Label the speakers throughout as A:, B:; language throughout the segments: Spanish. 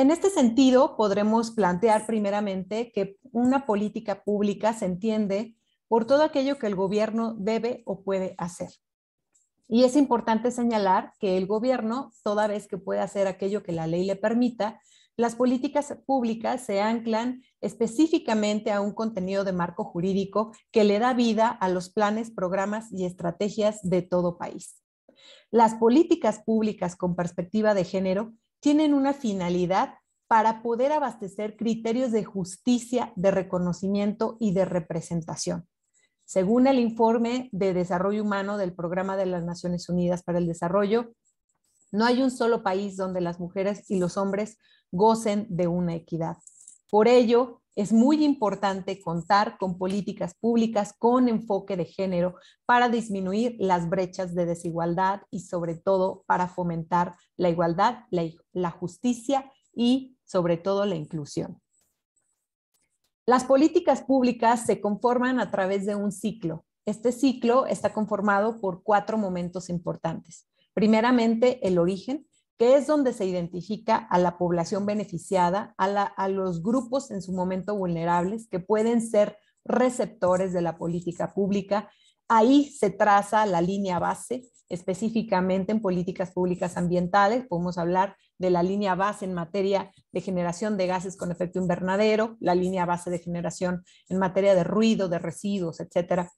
A: En este sentido, podremos plantear primeramente que una política pública se entiende por todo aquello que el gobierno debe o puede hacer. Y es importante señalar que el gobierno, toda vez que puede hacer aquello que la ley le permita, las políticas públicas se anclan específicamente a un contenido de marco jurídico que le da vida a los planes, programas y estrategias de todo país. Las políticas públicas con perspectiva de género tienen una finalidad para poder abastecer criterios de justicia, de reconocimiento y de representación. Según el informe de desarrollo humano del Programa de las Naciones Unidas para el Desarrollo, no hay un solo país donde las mujeres y los hombres gocen de una equidad. Por ello, es muy importante contar con políticas públicas con enfoque de género para disminuir las brechas de desigualdad y sobre todo para fomentar la igualdad, la justicia y sobre todo la inclusión. Las políticas públicas se conforman a través de un ciclo. Este ciclo está conformado por 4 momentos importantes. Primeramente, el origen, que es donde se identifica a la población beneficiada, a los grupos en su momento vulnerables, que pueden ser receptores de la política pública. Ahí se traza la línea base, específicamente en políticas públicas ambientales. Podemos hablar de la línea base en materia de generación de gases con efecto invernadero, la línea base de generación en materia de ruido, de residuos, etcétera,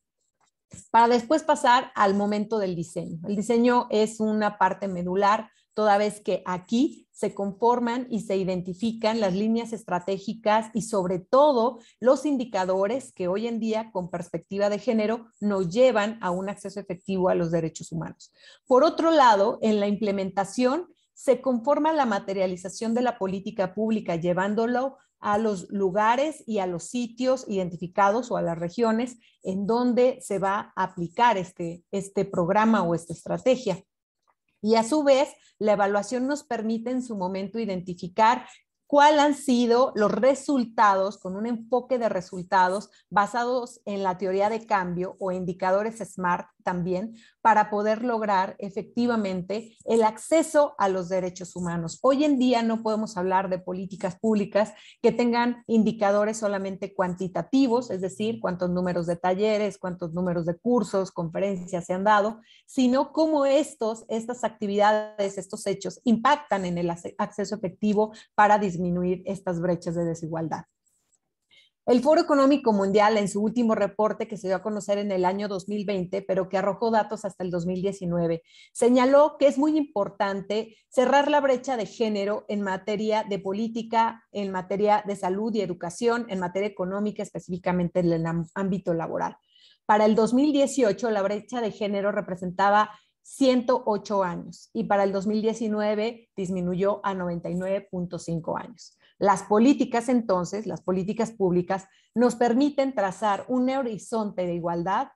A: para después pasar al momento del diseño. El diseño es una parte medular, toda vez que aquí se conforman y se identifican las líneas estratégicas y sobre todo los indicadores que hoy en día con perspectiva de género nos llevan a un acceso efectivo a los derechos humanos. Por otro lado, en la implementación se conforma la materialización de la política pública, llevándolo a los lugares y a los sitios identificados o a las regiones en donde se va a aplicar este programa o esta estrategia. Y a su vez, la evaluación nos permite en su momento identificar cuáles han sido los resultados con un enfoque de resultados basados en la teoría de cambio o indicadores SMART también para poder lograr efectivamente el acceso a los derechos humanos. Hoy en día no podemos hablar de políticas públicas que tengan indicadores solamente cuantitativos, es decir, cuántos números de talleres, cuántos números de cursos, conferencias se han dado, sino cómo estas actividades, estos hechos impactan en el acceso efectivo para disminuir estas brechas de desigualdad. El Foro Económico Mundial, en su último reporte que se dio a conocer en el año 2020, pero que arrojó datos hasta el 2019, señaló que es muy importante cerrar la brecha de género en materia de política, en materia de salud y educación, en materia económica, específicamente en el ámbito laboral. Para el 2018, la brecha de género representaba 108 años y para el 2019 disminuyó a 99.5 años. Las políticas entonces, las políticas públicas, nos permiten trazar un horizonte de igualdad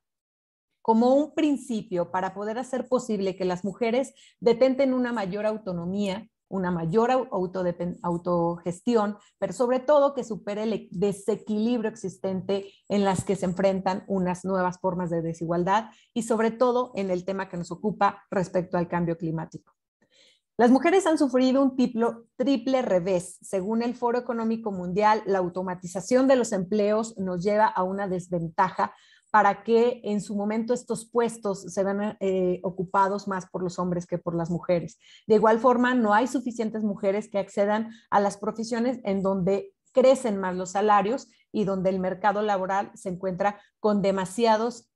A: como un principio para poder hacer posible que las mujeres detenten una mayor autonomía, una mayor autogestión, pero sobre todo que supere el desequilibrio existente en las que se enfrentan unas nuevas formas de desigualdad y sobre todo en el tema que nos ocupa respecto al cambio climático. Las mujeres han sufrido un triple revés. Según el Foro Económico Mundial, la automatización de los empleos nos lleva a una desventaja para que en su momento estos puestos se vean ocupados más por los hombres que por las mujeres. De igual forma, no hay suficientes mujeres que accedan a las profesiones en donde crecen más los salarios y donde el mercado laboral se encuentra con demasiadas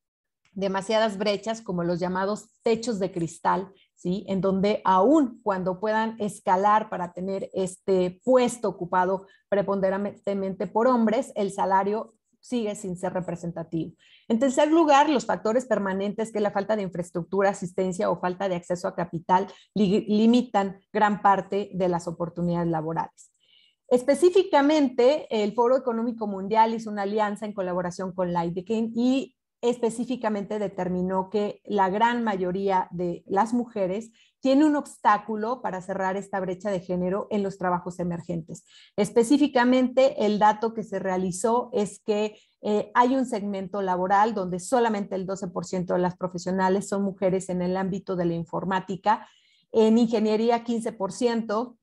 A: brechas, como los llamados techos de cristal, ¿sí? En donde aún cuando puedan escalar para tener este puesto ocupado preponderantemente por hombres, el salario sigue sin ser representativo. En tercer lugar, los factores permanentes que la falta de infraestructura, asistencia o falta de acceso a capital limitan gran parte de las oportunidades laborales. Específicamente, el Foro Económico Mundial hizo una alianza en colaboración con Lidekin y específicamente determinó que la gran mayoría de las mujeres tiene un obstáculo para cerrar esta brecha de género en los trabajos emergentes. Específicamente, el dato que se realizó es que hay un segmento laboral donde solamente el 12% de las profesionales son mujeres en el ámbito de la informática, en ingeniería 15%,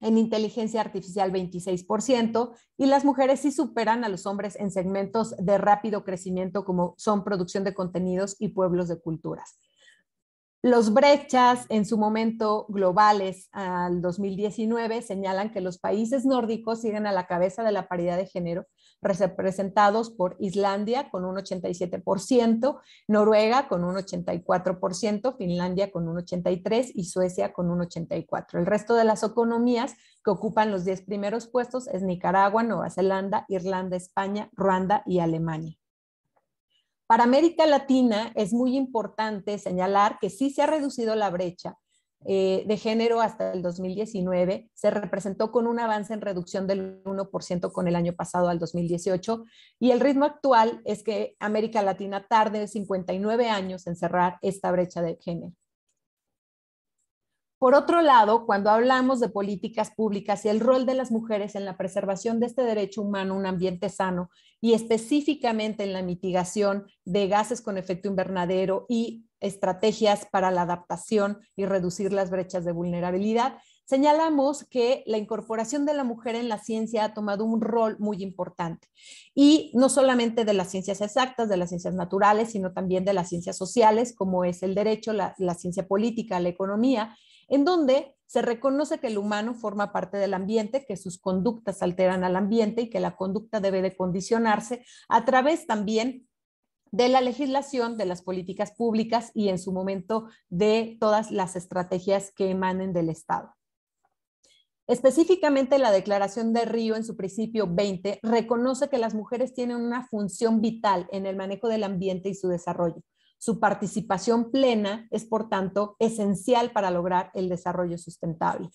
A: en inteligencia artificial 26%, y las mujeres sí superan a los hombres en segmentos de rápido crecimiento como son producción de contenidos y pueblos de culturas. Los brechas en su momento globales al 2019 señalan que los países nórdicos siguen a la cabeza de la paridad de género, representados por Islandia con un 87%, Noruega con un 84%, Finlandia con un 83% y Suecia con un 84%. El resto de las economías que ocupan los 10 primeros puestos es Nicaragua, Nueva Zelanda, Irlanda, España, Ruanda y Alemania. Para América Latina es muy importante señalar que sí se ha reducido la brecha de género hasta el 2019, se representó con un avance en reducción del 1% con el año pasado al 2018, y el ritmo actual es que América Latina tarde 59 años en cerrar esta brecha de género. Por otro lado, cuando hablamos de políticas públicas y el rol de las mujeres en la preservación de este derecho humano, un ambiente sano, y específicamente en la mitigación de gases con efecto invernadero y estrategias para la adaptación y reducir las brechas de vulnerabilidad, señalamos que la incorporación de la mujer en la ciencia ha tomado un rol muy importante. Y no solamente de las ciencias exactas, de las ciencias naturales, sino también de las ciencias sociales, como es el derecho, la ciencia política, la economía, en donde se reconoce que el humano forma parte del ambiente, que sus conductas alteran al ambiente y que la conducta debe de condicionarse a través también de la legislación, de las políticas públicas y en su momento de todas las estrategias que emanen del Estado. Específicamente la Declaración de Río en su principio 20 reconoce que las mujeres tienen una función vital en el manejo del ambiente y su desarrollo. Su participación plena es, por tanto, esencial para lograr el desarrollo sustentable.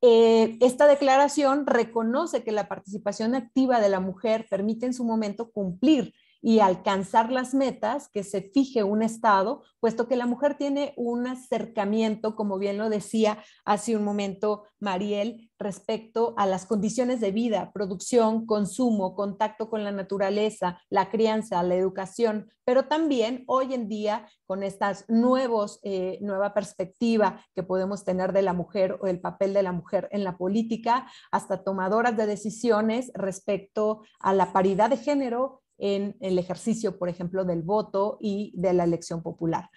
A: Esta declaración reconoce que la participación activa de la mujer permite en su momento cumplir y alcanzar las metas que se fije un Estado, puesto que la mujer tiene un acercamiento, como bien lo decía hace un momento Mariel, respecto a las condiciones de vida, producción, consumo, contacto con la naturaleza, la crianza, la educación, pero también hoy en día con estas nueva perspectiva que podemos tener de la mujer o el papel de la mujer en la política, hasta tomadoras de decisiones respecto a la paridad de género en el ejercicio, por ejemplo, del voto y de la elección popular.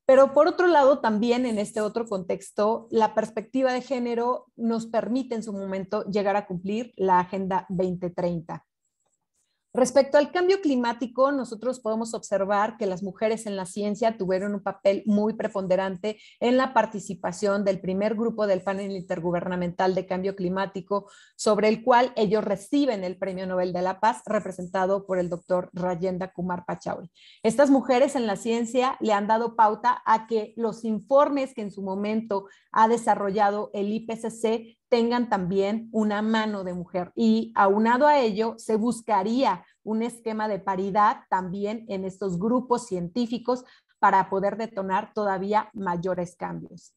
A: Pero por otro lado, también en este otro contexto, la perspectiva de género nos permite en su momento llegar a cumplir la Agenda 2030. Respecto al cambio climático, nosotros podemos observar que las mujeres en la ciencia tuvieron un papel muy preponderante en la participación del primer grupo del panel intergubernamental de cambio climático, sobre el cual ellos reciben el Premio Nobel de la Paz, representado por el doctor Rajendra Kumar Pachauri. Estas mujeres en la ciencia le han dado pauta a que los informes que en su momento ha desarrollado el IPCC tengan también una mano de mujer, y aunado a ello se buscaría un esquema de paridad también en estos grupos científicos para poder detonar todavía mayores cambios.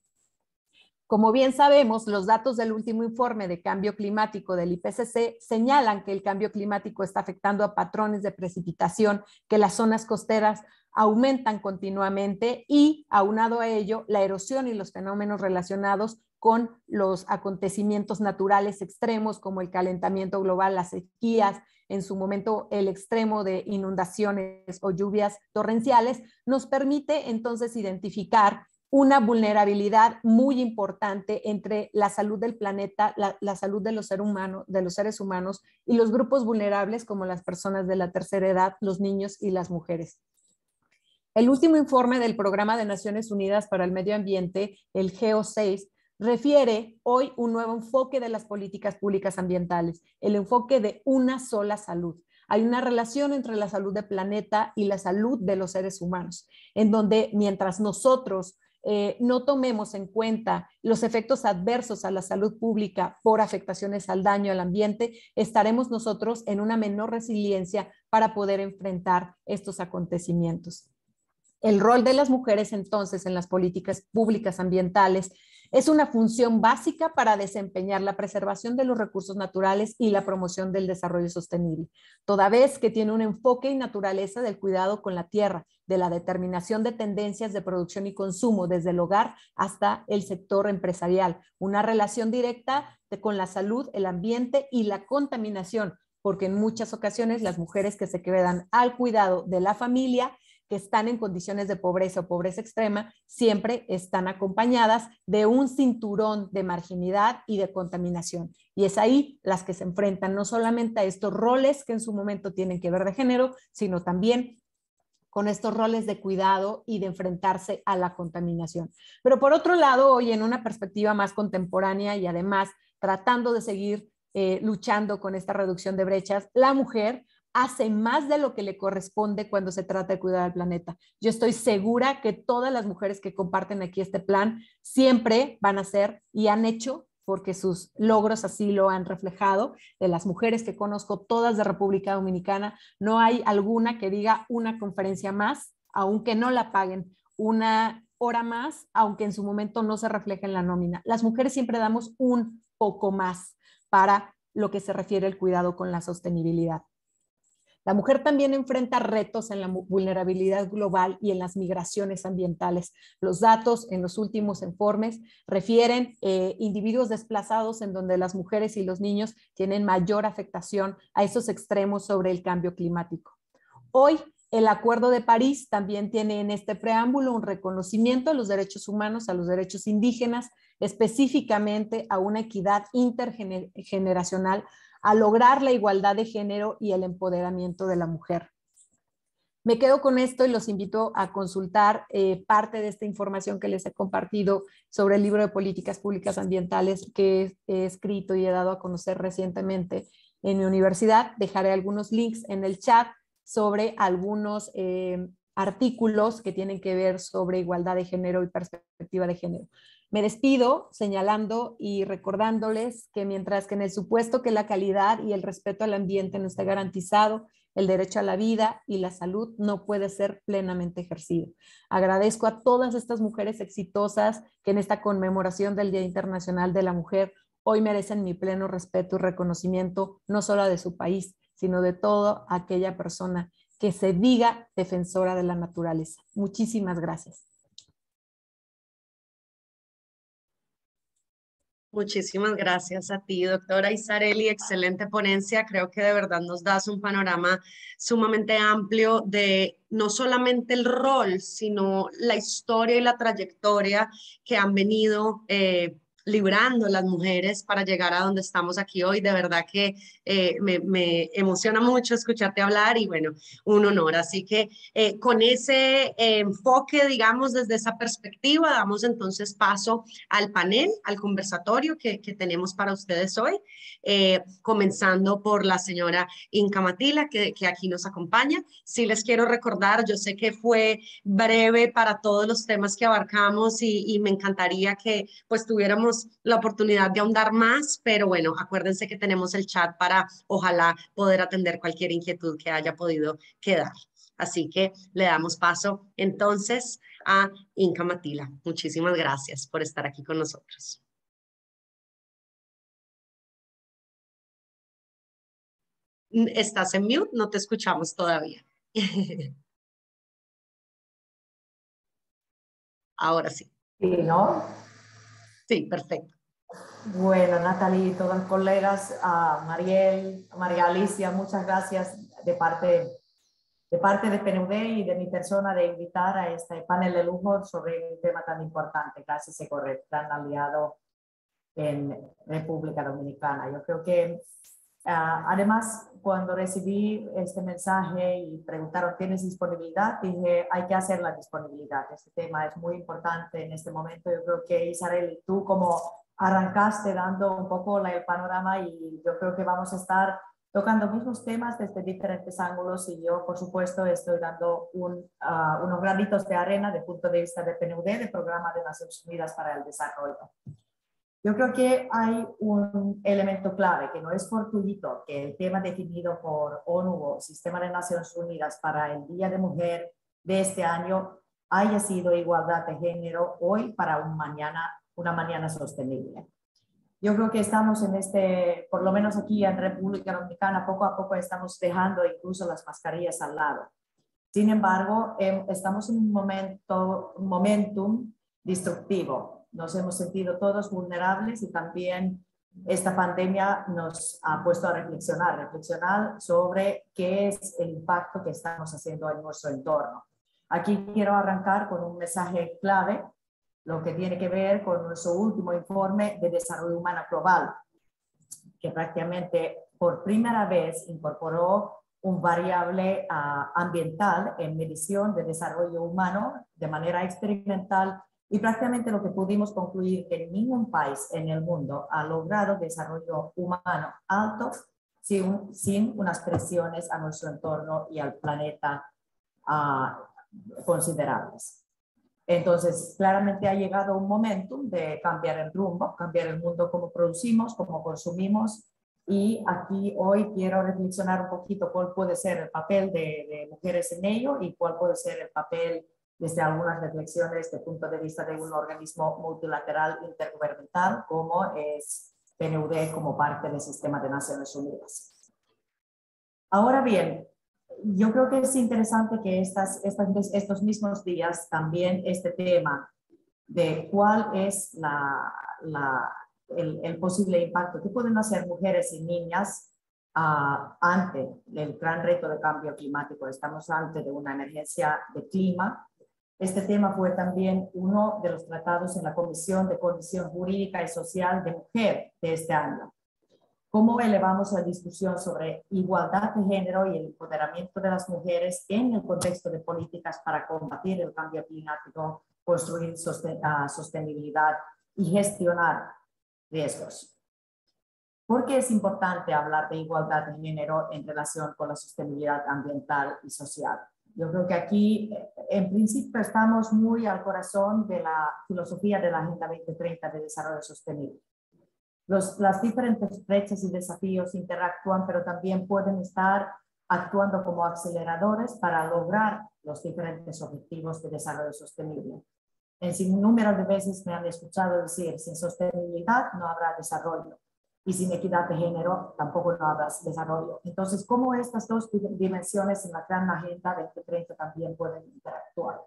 A: Como bien sabemos, los datos del último informe de cambio climático del IPCC señalan que el cambio climático está afectando a patrones de precipitación, que las zonas costeras aumentan continuamente y, aunado a ello, la erosión y los fenómenos relacionados con los acontecimientos naturales extremos como el calentamiento global, las sequías, en su momento el extremo de inundaciones o lluvias torrenciales, nos permite entonces identificar una vulnerabilidad muy importante entre la salud del planeta, la salud de los seres humanos y los grupos vulnerables como las personas de la tercera edad, los niños y las mujeres. El último informe del Programa de Naciones Unidas para el Medio Ambiente, el GEO6, refiere hoy un nuevo enfoque de las políticas públicas ambientales, el enfoque de una sola salud. Hay una relación entre la salud del planeta y la salud de los seres humanos, en donde mientras nosotros no tomemos en cuenta los efectos adversos a la salud pública por afectaciones al daño al ambiente, estaremos nosotros en una menor resiliencia para poder enfrentar estos acontecimientos. El rol de las mujeres entonces en las políticas públicas ambientales Es una función básica para desempeñar la preservación de los recursos naturales y la promoción del desarrollo sostenible, toda vez que tiene un enfoque y naturaleza del cuidado con la tierra, de la determinación de tendencias de producción y consumo desde el hogar hasta el sector empresarial, una relación directa con la salud, el ambiente y la contaminación, porque en muchas ocasiones las mujeres que se quedan al cuidado de la familia, que están en condiciones de pobreza o pobreza extrema, siempre están acompañadas de un cinturón de marginalidad y de contaminación. Y es ahí las que se enfrentan no solamente a estos roles que en su momento tienen que ver de género, sino también con estos roles de cuidado y de enfrentarse a la contaminación. Pero por otro lado, hoy en una perspectiva más contemporánea y además tratando de seguir luchando con esta reducción de brechas, la mujer hace más de lo que le corresponde cuando se trata de cuidar al planeta. Yo estoy segura que todas las mujeres que comparten aquí este plan siempre van a ser y han hecho, porque sus logros así lo han reflejado, de las mujeres que conozco, todas de República Dominicana, no hay alguna que diga una conferencia más, aunque no la paguen, una hora más, aunque en su momento no se refleje en la nómina. Las mujeres siempre damos un poco más para lo que se refiere al cuidado con la sostenibilidad. La mujer también enfrenta retos en la vulnerabilidad global y en las migraciones ambientales. Los datos en los últimos informes refieren individuos desplazados en donde las mujeres y los niños tienen mayor afectación a esos extremos sobre el cambio climático. Hoy, el Acuerdo de París también tiene en este preámbulo un reconocimiento a los derechos humanos, a los derechos indígenas, específicamente a una equidad intergeneracional, a lograr la igualdad de género y el empoderamiento de la mujer. Me quedo con esto y los invito a consultar parte de esta información que les he compartido sobre el libro de políticas públicas ambientales que he escrito y he dado a conocer recientemente en mi universidad. Dejaré algunos links en el chat sobre algunos artículos que tienen que ver sobre igualdad de género y perspectiva de género. Me despido señalando y recordándoles que mientras que en el supuesto que la calidad y el respeto al ambiente no esté garantizado, el derecho a la vida y la salud no puede ser plenamente ejercido. Agradezco a todas estas mujeres exitosas que en esta conmemoración del Día Internacional de la Mujer hoy merecen mi pleno respeto y reconocimiento, no solo de su país, sino de toda aquella persona que se diga defensora de la naturaleza. Muchísimas gracias.
B: Muchísimas gracias a ti, doctora Isarelli. Excelente ponencia. Creo que de verdad nos das un panorama sumamente amplio de no solamente el rol, sino la historia y la trayectoria que han venido librando las mujeres para llegar a donde estamos aquí hoy. De verdad que me emociona mucho escucharte hablar y bueno, un honor. Así que con ese enfoque, digamos, desde esa perspectiva, damos entonces paso al panel, al conversatorio que tenemos para ustedes hoy, comenzando por la señora Inca Matila, que aquí nos acompaña. Sí les quiero recordar, yo sé que fue breve para todos los temas que abarcamos y me encantaría que pues tuviéramos la oportunidad de ahondar más, pero bueno, acuérdense que tenemos el chat para ojalá poder atender cualquier inquietud que haya podido quedar. Así que le damos paso entonces a Inca Matila. Muchísimas gracias por estar aquí con nosotros. Estás en mute, no te escuchamos todavía. Ahora sí.
C: Sí, ¿no?
B: Sí, perfecto.
C: Bueno, Natalie, todos los colegas, a Mariel, a María Alicia, muchas gracias de parte de PNUD y de mi persona de invitar a este panel de lujo sobre un tema tan importante, casi se corre, tan aliado en República Dominicana. Yo creo que además, cuando recibí este mensaje y preguntaron, ¿tienes disponibilidad? Dije, hay que hacer la disponibilidad. Este tema es muy importante en este momento. Yo creo que, Isabel, tú como arrancaste dando un poco el panorama y yo creo que vamos a estar tocando mismos temas desde diferentes ángulos y yo, por supuesto, estoy dando unos granitos de arena desde el punto de vista de PNUD, del Programa de Naciones Unidas para el Desarrollo. Yo creo que hay un elemento clave que no es fortuito, que el tema definido por ONU o Sistema de Naciones Unidas para el Día de Mujer de este año haya sido igualdad de género hoy para un mañana una mañana sostenible. Yo creo que estamos en por lo menos aquí en República Dominicana, poco a poco estamos dejando incluso las mascarillas al lado. Sin embargo, estamos en un momentum destructivo. Nos hemos sentido todos vulnerables y también esta pandemia nos ha puesto a reflexionar sobre qué es el impacto que estamos haciendo en nuestro entorno. Aquí quiero arrancar con un mensaje clave, lo que tiene que ver con nuestro último informe de desarrollo humano global, que prácticamente por primera vez incorporó un variable ambiental en medición de desarrollo humano de manera experimental, y prácticamente lo que pudimos concluir que ningún país en el mundo ha logrado desarrollo humano alto sin unas presiones a nuestro entorno y al planeta considerables. Entonces, claramente ha llegado un momento de cambiar el rumbo, cambiar el mundo como producimos, como consumimos, y aquí hoy quiero reflexionar un poquito cuál puede ser el papel de mujeres en ello y cuál puede ser el papel desde algunas reflexiones desde el punto de vista de un organismo multilateral intergubernamental como es PNUD como parte del sistema de Naciones Unidas. Ahora bien, yo creo que es interesante que estos mismos días también este tema de cuál es el posible impacto que pueden hacer mujeres y niñas ante el gran reto de cambio climático. Estamos ante de una emergencia de clima. Este tema fue también uno de los tratados en la Comisión de Condición Jurídica y Social de Mujer de este año. ¿Cómo elevamos la discusión sobre igualdad de género y el empoderamiento de las mujeres en el contexto de políticas para combatir el cambio climático, construir sostenibilidad y gestionar riesgos? ¿Por qué es importante hablar de igualdad de género en relación con la sostenibilidad ambiental y social? Yo creo que aquí, en principio, estamos muy al corazón de la filosofía de la Agenda 2030 de Desarrollo Sostenible. Las diferentes brechas y desafíos interactúan, pero también pueden estar actuando como aceleradores para lograr los diferentes objetivos de desarrollo sostenible. En sin número de veces me han escuchado decir, sin sostenibilidad no habrá desarrollo, y sin equidad de género tampoco no habrá desarrollo. Entonces, ¿cómo estas dos dimensiones en la gran Agenda 2030 también pueden interactuar?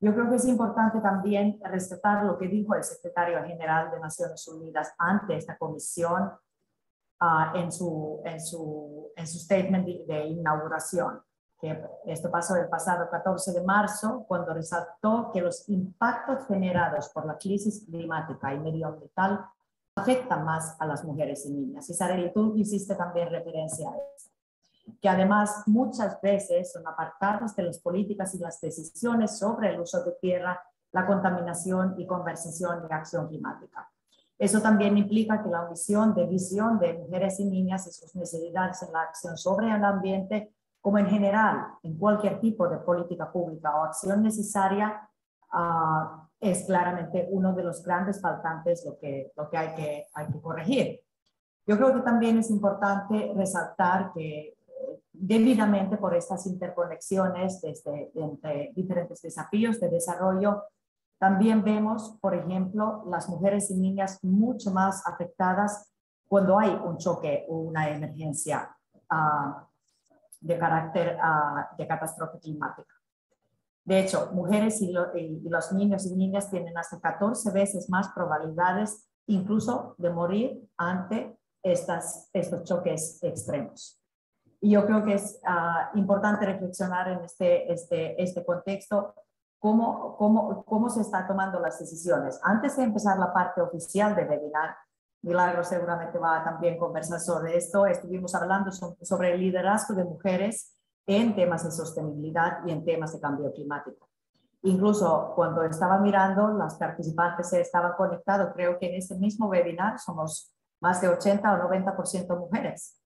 C: Yo creo que es importante también rescatar lo que dijo el secretario general de Naciones Unidas ante esta comisión en su statement de inauguración, que esto pasó el pasado 14 de marzo, cuando resaltó que los impactos generados por la crisis climática y medioambiental afectan más a las mujeres y niñas. Y Sareli, tú hiciste también referencia a eso, que además muchas veces son apartados de las políticas y las decisiones sobre el uso de tierra, la contaminación y conservación y acción climática. Eso también implica que la visión de mujeres y niñas y sus necesidades en la acción sobre el ambiente, como en general en cualquier tipo de política pública o acción necesaria, es claramente uno de los grandes faltantes lo que hay que corregir. Yo creo que también es importante resaltar que debidamente por estas interconexiones entre diferentes desafíos de desarrollo, también vemos, por ejemplo, las mujeres y niñas mucho más afectadas cuando hay un choque o una emergencia de carácter de catástrofe climática. De hecho, mujeres y los niños y niñas tienen hasta 14 veces más probabilidades incluso de morir ante estos choques extremos. Y yo creo que es importante reflexionar en este contexto cómo se están tomando las decisiones. Antes de empezar la parte oficial del webinar, Milagro seguramente va a también conversar sobre esto. Estuvimos hablando sobre el liderazgo de mujeres en temas de sostenibilidad y en temas de cambio climático. Incluso cuando estaba mirando, las participantes se estaban conectados. Creo que en este mismo webinar somos más de 80 o 90% mujeres,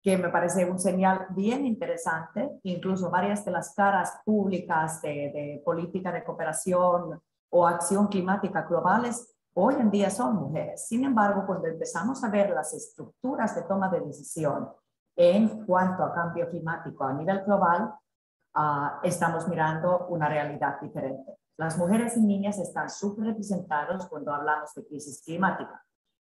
C: que me parece un señal bien interesante. Incluso varias de las caras públicas de política de cooperación o acción climática globales hoy en día son mujeres. Sin embargo, cuando empezamos a ver las estructuras de toma de decisión en cuanto a cambio climático a nivel global, estamos mirando una realidad diferente. Las mujeres y niñas están subrepresentadas cuando hablamos de crisis climática.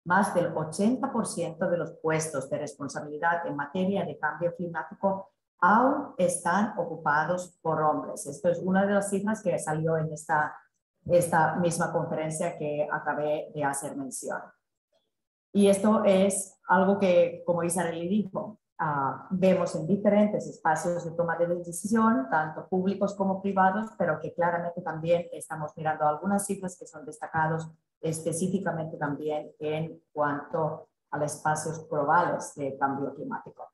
C: Más del 80% de los puestos de responsabilidad en materia de cambio climático aún están ocupados por hombres. Esto es una de las cifras que salió en esta misma conferencia que acabé de hacer mención. Y esto es algo que, como Isareli dijo, vemos en diferentes espacios de toma de decisión, tanto públicos como privados, pero que claramente también estamos mirando algunas cifras que son destacados específicamente también en cuanto a los espacios globales de cambio climático.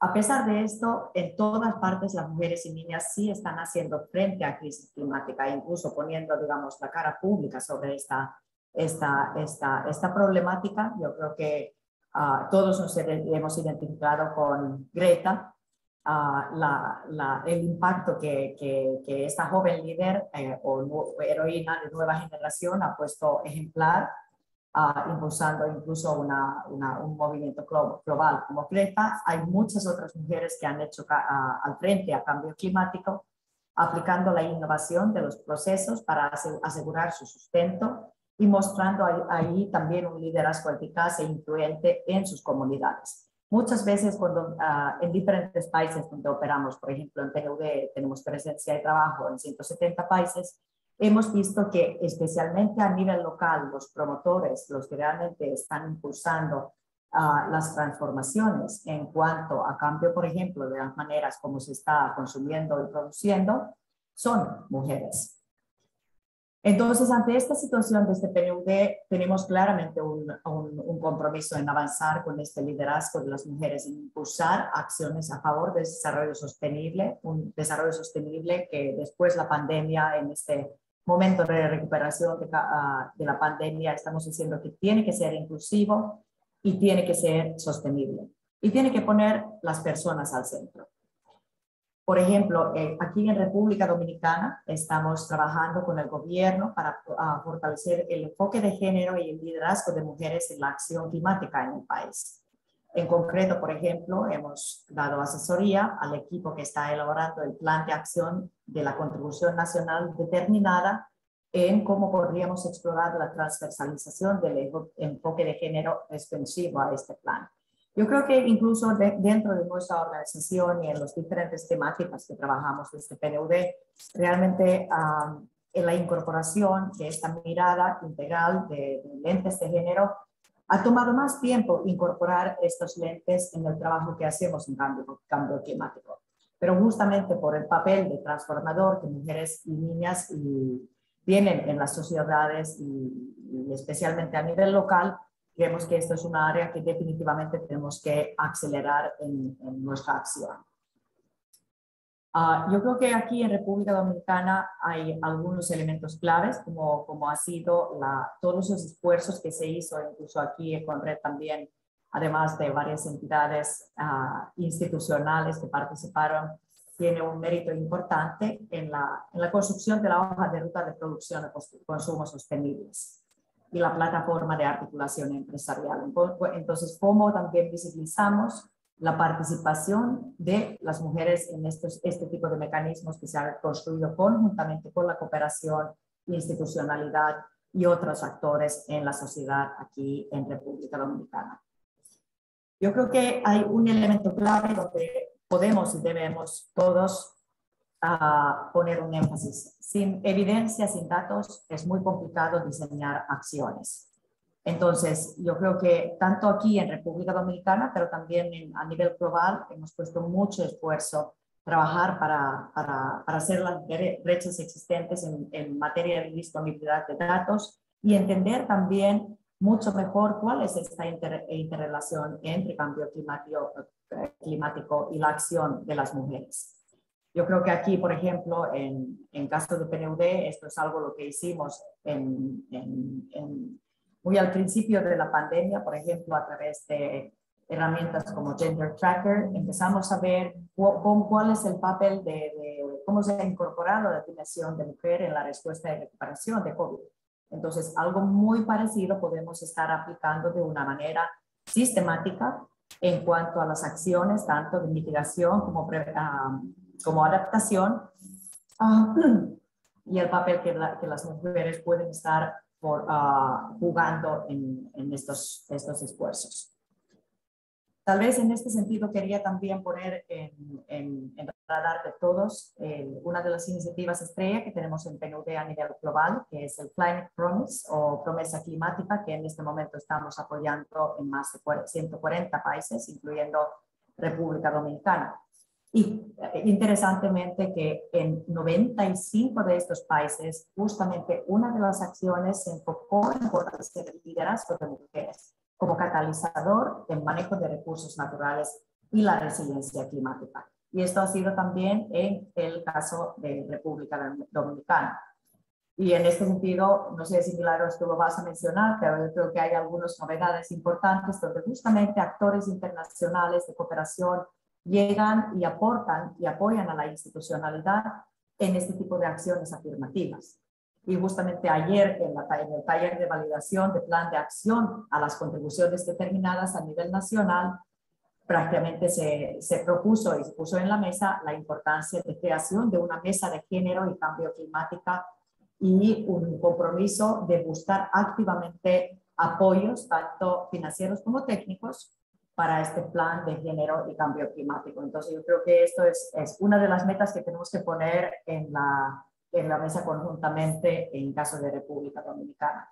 C: A pesar de esto, en todas partes las mujeres y niñas sí están haciendo frente a crisis climática, incluso poniendo, digamos, la cara pública sobre esta problemática. Yo creo que todos nos hemos identificado con Greta, el impacto que esta joven líder o heroína de nueva generación ha puesto ejemplar, impulsando incluso un movimiento global como Greta. Hay muchas otras mujeres que han hecho al frente a cambio climático, aplicando la innovación de los procesos para asegurar su sustento y mostrando ahí también un liderazgo eficaz e influyente en sus comunidades. Muchas veces cuando en diferentes países donde operamos, por ejemplo en PNUD tenemos presencia y trabajo en 170 países, hemos visto que especialmente a nivel local los promotores, los que realmente están impulsando las transformaciones en cuanto a cambio, por ejemplo, de las maneras como se está consumiendo y produciendo, son mujeres. Entonces, ante esta situación de este PNUD, tenemos claramente un compromiso en avanzar con este liderazgo de las mujeres, en impulsar acciones a favor del desarrollo sostenible, un desarrollo sostenible que después de la pandemia, en este momento de recuperación de la pandemia, estamos diciendo que tiene que ser inclusivo y tiene que ser sostenible. Y tiene que poner las personas al centro. Por ejemplo, aquí en República Dominicana estamos trabajando con el gobierno para fortalecer el enfoque de género y el liderazgo de mujeres en la acción climática en el país. En concreto, por ejemplo, hemos dado asesoría al equipo que está elaborando el plan de acción de la contribución nacional determinada en cómo podríamos explorar la transversalización del enfoque de género extensivo a este plan. Yo creo que incluso dentro de nuestra organización y en las diferentes temáticas que trabajamos desde PNUD, realmente en la incorporación de esta mirada integral de lentes de género, ha tomado más tiempo incorporar estos lentes en el trabajo que hacemos en cambio climático. Pero justamente por el papel de transformador que mujeres y niñas tienen en las sociedades y especialmente a nivel local, creemos que esto es una área que definitivamente tenemos que acelerar en nuestra acción. Yo creo que aquí en República Dominicana hay algunos elementos claves, como ha sido todos los esfuerzos que se hizo, incluso aquí encontré también, además de varias entidades institucionales que participaron, tiene un mérito importante en la construcción de la hoja de ruta de producción y consumo sostenibles y la plataforma de articulación empresarial. Entonces, ¿cómo también visibilizamos la participación de las mujeres en este tipo de mecanismos que se han construido conjuntamente con la cooperación, institucionalidad y otros actores en la sociedad aquí en República Dominicana? Yo creo que hay un elemento clave donde podemos y debemos todos poner un énfasis. Sin evidencia, sin datos, es muy complicado diseñar acciones. Entonces, yo creo que tanto aquí en República Dominicana, pero también a nivel global, hemos puesto mucho esfuerzo trabajar para hacer las brechas existentes en materia de disponibilidad de datos y entender también mucho mejor cuál es esta interrelación entre cambio climático y la acción de las mujeres. Yo creo que aquí, por ejemplo, en caso de PNUD, esto es algo lo que hicimos muy al principio de la pandemia, por ejemplo, a través de herramientas como Gender Tracker, empezamos a ver cuál es el papel cómo se ha incorporado la dimensión de mujer en la respuesta de recuperación de COVID. Entonces, algo muy parecido podemos estar aplicando de una manera sistemática en cuanto a las acciones, tanto de mitigación como adaptación y el papel que las mujeres pueden estar jugando en estos esfuerzos. Tal vez en este sentido quería también poner en el radar de todos una de las iniciativas estrella que tenemos en PNUD a nivel global, que es el Climate Promise o promesa climática, que en este momento estamos apoyando en más de 140 países, incluyendo República Dominicana. Y interesantemente que en 95 de estos países, justamente una de las acciones se enfocó en fortalecer el liderazgo de mujeres como catalizador del manejo de recursos naturales y la resiliencia climática. Y esto ha sido también en el caso de República Dominicana. Y en este sentido, no sé si Milagros tú lo vas a mencionar, pero yo creo que hay algunas novedades importantes donde justamente actores internacionales de cooperación llegan y aportan y apoyan a la institucionalidad en este tipo de acciones afirmativas. Y justamente ayer en el taller de validación de plan de acción a las contribuciones determinadas a nivel nacional, prácticamente se propuso y se puso en la mesa la importancia de creación de una mesa de género y cambio climático y un compromiso de buscar activamente apoyos, tanto financieros como técnicos, para este plan de género y cambio climático. Entonces yo creo que esto es una de las metas que tenemos que poner en la mesa conjuntamente en caso de República Dominicana.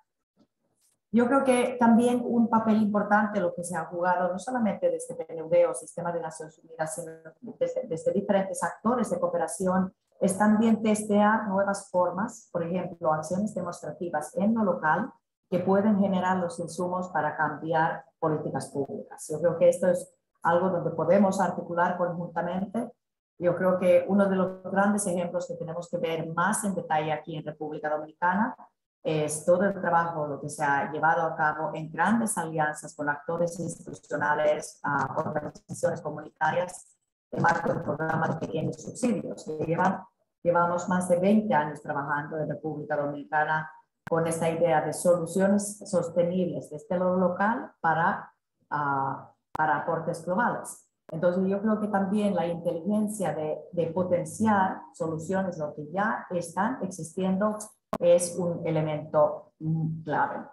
C: Yo creo que también un papel importante lo que se ha jugado, no solamente desde PNUD o Sistema de Naciones Unidas, sino desde diferentes actores de cooperación, es también testear nuevas formas, por ejemplo, acciones demostrativas en lo local que pueden generar los insumos para cambiar políticas públicas. Yo creo que esto es algo donde podemos articular conjuntamente. Yo creo que uno de los grandes ejemplos que tenemos que ver más en detalle aquí en República Dominicana es todo el trabajo lo que se ha llevado a cabo en grandes alianzas con actores institucionales, organizaciones comunitarias, en marco del programa de pequeños subsidios. Llevamos más de 20 años trabajando en República Dominicana con esta idea de soluciones sostenibles desde lo local para aportes globales. Entonces yo creo que también la inteligencia de potenciar soluciones, lo que ya están existiendo, es un elemento clave.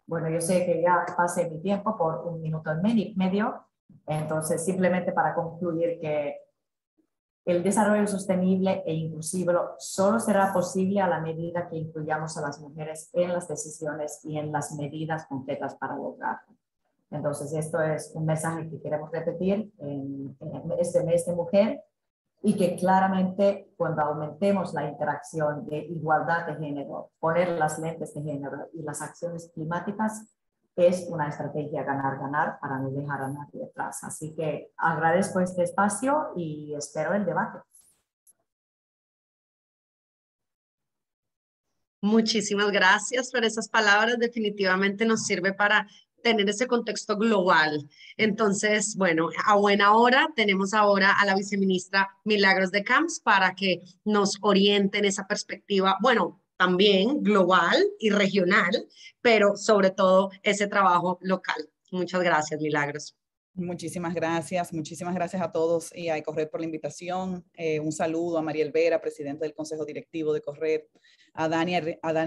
C: Bueno, yo sé que ya pasé mi tiempo por 1 minuto y medio, entonces simplemente para concluir que el desarrollo sostenible e inclusivo solo será posible a la medida que incluyamos a las mujeres en las decisiones y en las medidas concretas para lograrlo. Entonces, esto es un mensaje que queremos repetir en este mes de mujer y que claramente cuando aumentemos la interacción de igualdad de género, poner las lentes de género y las acciones climáticas, es una estrategia ganar-ganar para no dejar a nadie atrás. Así que agradezco este espacio y espero el debate.
B: Muchísimas gracias por esas palabras. Definitivamente nos sirve para tener ese contexto global. Entonces, bueno, a buena hora tenemos ahora a la viceministra Milagros de Camps para que nos oriente en esa perspectiva, bueno, también global y regional, pero sobre todo ese trabajo local. Muchas gracias, Milagros.
D: Muchísimas gracias a todos y a Ecorred por la invitación. Un saludo a Mariel Vera, presidenta del Consejo Directivo de Ecorred, a Dani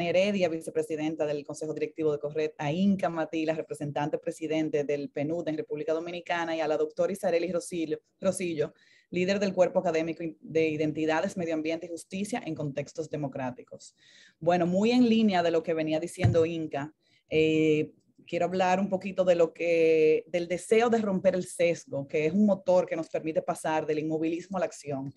D: Heredia, vicepresidenta del Consejo Directivo de Ecorred, a Inca Matila, representante presidente del PNUD en República Dominicana, y a la doctora Isareli Rosillo, líder del Cuerpo Académico de Identidades, Medio Ambiente y Justicia en Contextos Democráticos. Bueno, muy en línea de lo que venía diciendo Inca, quiero hablar un poquito del deseo de romper el sesgo, que es un motor que nos permite pasar del inmovilismo a la acción.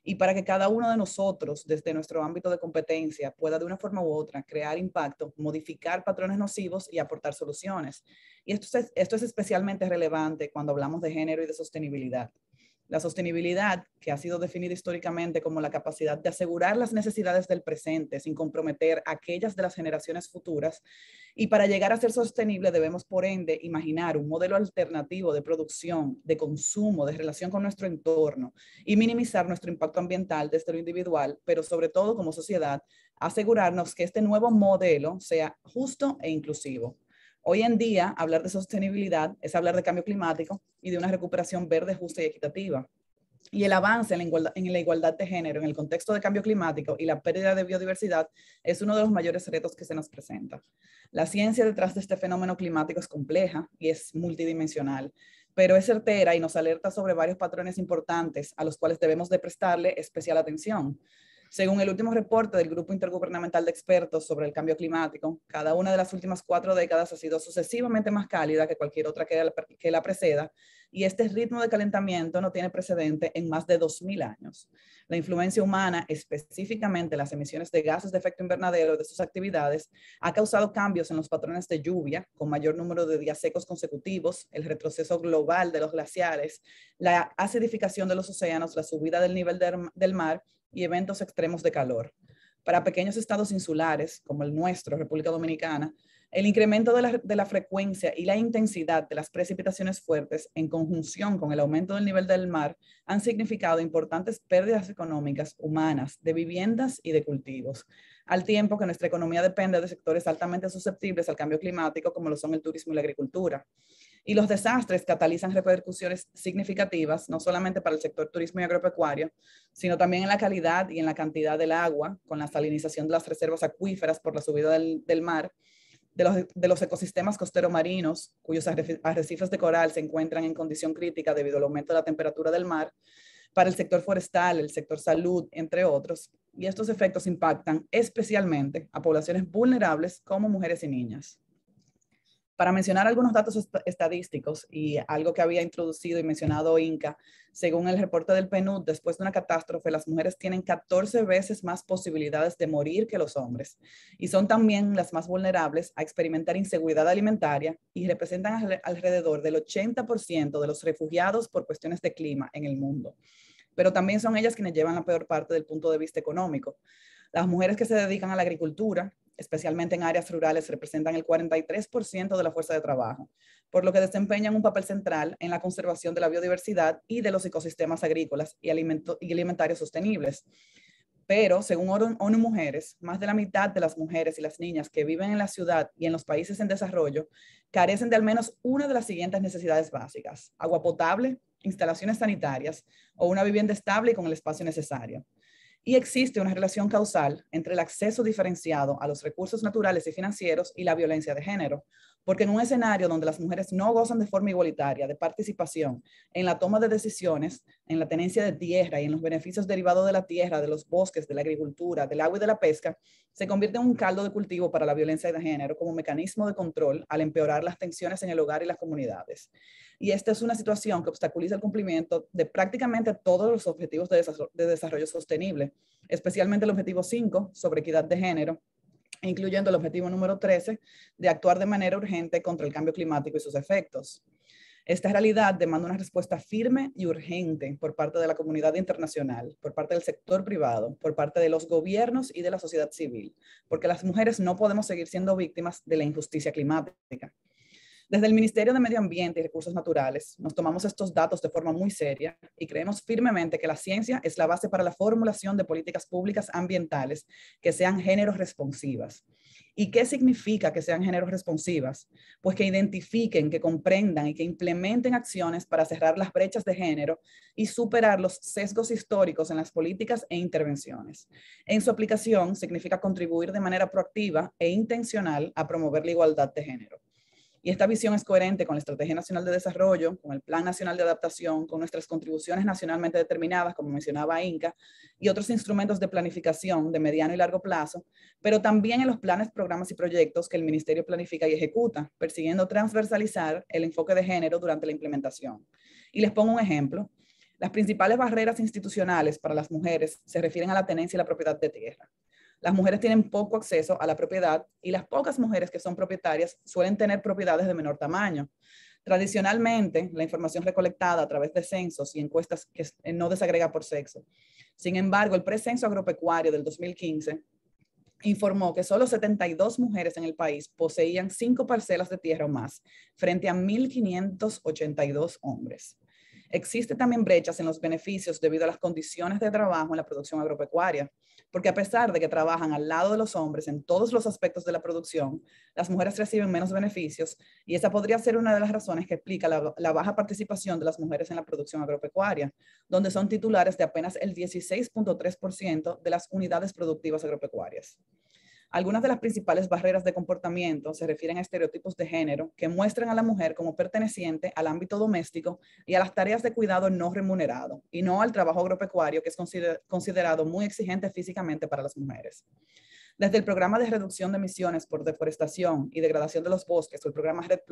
D: Y para que cada uno de nosotros, desde nuestro ámbito de competencia, pueda de una forma u otra crear impacto, modificar patrones nocivos y aportar soluciones. Y esto es especialmente relevante cuando hablamos de género y de sostenibilidad. La sostenibilidad, que ha sido definida históricamente como la capacidad de asegurar las necesidades del presente sin comprometer aquellas de las generaciones futuras. Y para llegar a ser sostenible debemos, por ende, imaginar un modelo alternativo de producción, de consumo, de relación con nuestro entorno y minimizar nuestro impacto ambiental desde lo individual, pero sobre todo como sociedad, asegurarnos que este nuevo modelo sea justo e inclusivo. Hoy en día, hablar de sostenibilidad es hablar de cambio climático y de una recuperación verde, justa y equitativa. Y el avance en la igualdad de género en el contexto de cambio climático y la pérdida de biodiversidad es uno de los mayores retos que se nos presenta. La ciencia detrás de este fenómeno climático es compleja y es multidimensional, pero es certera y nos alerta sobre varios patrones importantes a los cuales debemos de prestarle especial atención. Según el último reporte del Grupo Intergubernamental de Expertos sobre el Cambio Climático, cada una de las últimas 4 décadas ha sido sucesivamente más cálida que cualquier otra que la preceda, y este ritmo de calentamiento no tiene precedente en más de 2000 años. La influencia humana, específicamente las emisiones de gases de efecto invernadero de sus actividades, ha causado cambios en los patrones de lluvia, con mayor número de días secos consecutivos, el retroceso global de los glaciares, la acidificación de los océanos, la subida del nivel del mar y eventos extremos de calor. Para pequeños estados insulares, como el nuestro, República Dominicana, el incremento de la frecuencia y la intensidad de las precipitaciones fuertes, en conjunción con el aumento del nivel del mar, han significado importantes pérdidas económicas, humanas, de viviendas y de cultivos, al tiempo que nuestra economía depende de sectores altamente susceptibles al cambio climático, como lo son el turismo y la agricultura. Y los desastres catalizan repercusiones significativas, no solamente para el sector turismo y agropecuario, sino también en la calidad y en la cantidad del agua, con la salinización de las reservas acuíferas por la subida del mar, de los ecosistemas costero-marinos, cuyos arrecifes de coral se encuentran en condición crítica debido al aumento de la temperatura del mar, para el sector forestal, el sector salud, entre otros. Y estos efectos impactan especialmente a poblaciones vulnerables como mujeres y niñas. Para mencionar algunos datos estadísticos y algo que había introducido y mencionado Inca, según el reporte del PNUD, después de una catástrofe, las mujeres tienen 14 veces más posibilidades de morir que los hombres y son también las más vulnerables a experimentar inseguridad alimentaria y representan alrededor del 80% de los refugiados por cuestiones de clima en el mundo. Pero también son ellas quienes llevan la peor parte del punto de vista económico. Las mujeres que se dedican a la agricultura, especialmente en áreas rurales, representan el 43% de la fuerza de trabajo, por lo que desempeñan un papel central en la conservación de la biodiversidad y de los ecosistemas agrícolas y alimentarios sostenibles. Pero, según ONU Mujeres, más de la mitad de las mujeres y las niñas que viven en la ciudad y en los países en desarrollo carecen de al menos una de las siguientes necesidades básicas: agua potable, instalaciones sanitarias o una vivienda estable y con el espacio necesario. Y existe una relación causal entre el acceso diferenciado a los recursos naturales y financieros y la violencia de género, porque en un escenario donde las mujeres no gozan de forma igualitaria de participación en la toma de decisiones, en la tenencia de tierra y en los beneficios derivados de la tierra, de los bosques, de la agricultura, del agua y de la pesca, se convierte en un caldo de cultivo para la violencia de género como mecanismo de control al empeorar las tensiones en el hogar y las comunidades. Y esta es una situación que obstaculiza el cumplimiento de prácticamente todos los objetivos de desarrollo sostenible, especialmente el objetivo 5 sobre equidad de género, incluyendo el objetivo número 13 de actuar de manera urgente contra el cambio climático y sus efectos. Esta realidad demanda una respuesta firme y urgente por parte de la comunidad internacional, por parte del sector privado, por parte de los gobiernos y de la sociedad civil, porque las mujeres no podemos seguir siendo víctimas de la injusticia climática. Desde el Ministerio de Medio Ambiente y Recursos Naturales nos tomamos estos datos de forma muy seria y creemos firmemente que la ciencia es la base para la formulación de políticas públicas ambientales que sean género responsivas. ¿Y qué significa que sean género responsivas? Pues que identifiquen, que comprendan y que implementen acciones para cerrar las brechas de género y superar los sesgos históricos en las políticas e intervenciones. En su aplicación significa contribuir de manera proactiva e intencional a promover la igualdad de género. Y esta visión es coherente con la Estrategia Nacional de Desarrollo, con el Plan Nacional de Adaptación, con nuestras contribuciones nacionalmente determinadas, como mencionaba Inca, y otros instrumentos de planificación de mediano y largo plazo, pero también en los planes, programas y proyectos que el Ministerio planifica y ejecuta, persiguiendo transversalizar el enfoque de género durante la implementación. Y les pongo un ejemplo. Las principales barreras institucionales para las mujeres se refieren a la tenencia y la propiedad de tierra. Las mujeres tienen poco acceso a la propiedad y las pocas mujeres que son propietarias suelen tener propiedades de menor tamaño. Tradicionalmente, la información recolectada a través de censos y encuestas no desagrega por sexo. Sin embargo, el precenso agropecuario del 2015 informó que solo 72 mujeres en el país poseían 5 parcelas de tierra o más, frente a 1.582 hombres. Existen también brechas en los beneficios debido a las condiciones de trabajo en la producción agropecuaria, porque a pesar de que trabajan al lado de los hombres en todos los aspectos de la producción, las mujeres reciben menos beneficios y esa podría ser una de las razones que explica la baja participación de las mujeres en la producción agropecuaria, donde son titulares de apenas el 16.3% de las unidades productivas agropecuarias. Algunas de las principales barreras de comportamiento se refieren a estereotipos de género que muestran a la mujer como perteneciente al ámbito doméstico y a las tareas de cuidado no remunerado, y no al trabajo agropecuario, que es considerado muy exigente físicamente para las mujeres. Desde el programa de reducción de emisiones por deforestación y degradación de los bosques, o el programa REDD+,